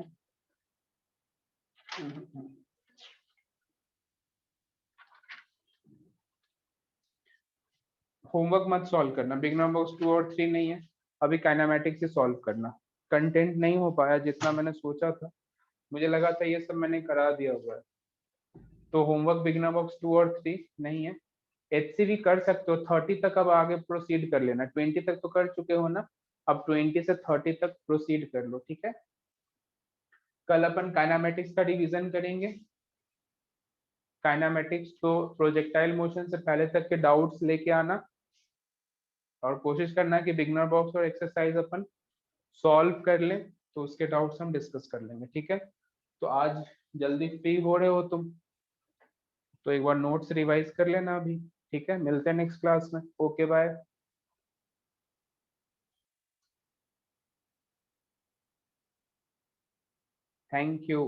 होमवर्क मत सॉल्व करना, बिगनर बॉक्स टू और थ्री नहीं है, अभी काइनेमेटिक्स से सॉल्व करना। कंटेंट नहीं हो पाया जितना मैंने सोचा था, मुझे लगा था ये सब मैंने करा दिया हुआ है, तो होमवर्क बिगनर बॉक्स टू और थ्री नहीं है। एचसीवी कर सकते हो 30 तक, अब आगे प्रोसीड कर लेना, 20 तक तो कर चुके हो ना, अब 20 से 30 तक प्रोसीड कर लो, ठीक है। कल अपन काइनेमेटिक्स का रिवीजन करेंगे। काइनेमेटिक्स तो प्रोजेक्टाइल मोशन से पहले तक के डाउट्स लेके आना, और कोशिश करना कि बिगनर बॉक्स और एक्सरसाइज अपन सॉल्व कर लें, तो उसके डाउट्स हम डिस्कस कर लेंगे, ठीक है। तो आज जल्दी फ्री हो रहे हो तुम, तो एक बार नोट्स रिवाइज कर लेना अभी, ठीक है, मिलते हैं नेक्स्ट क्लास में, ओके बाय। Thank you.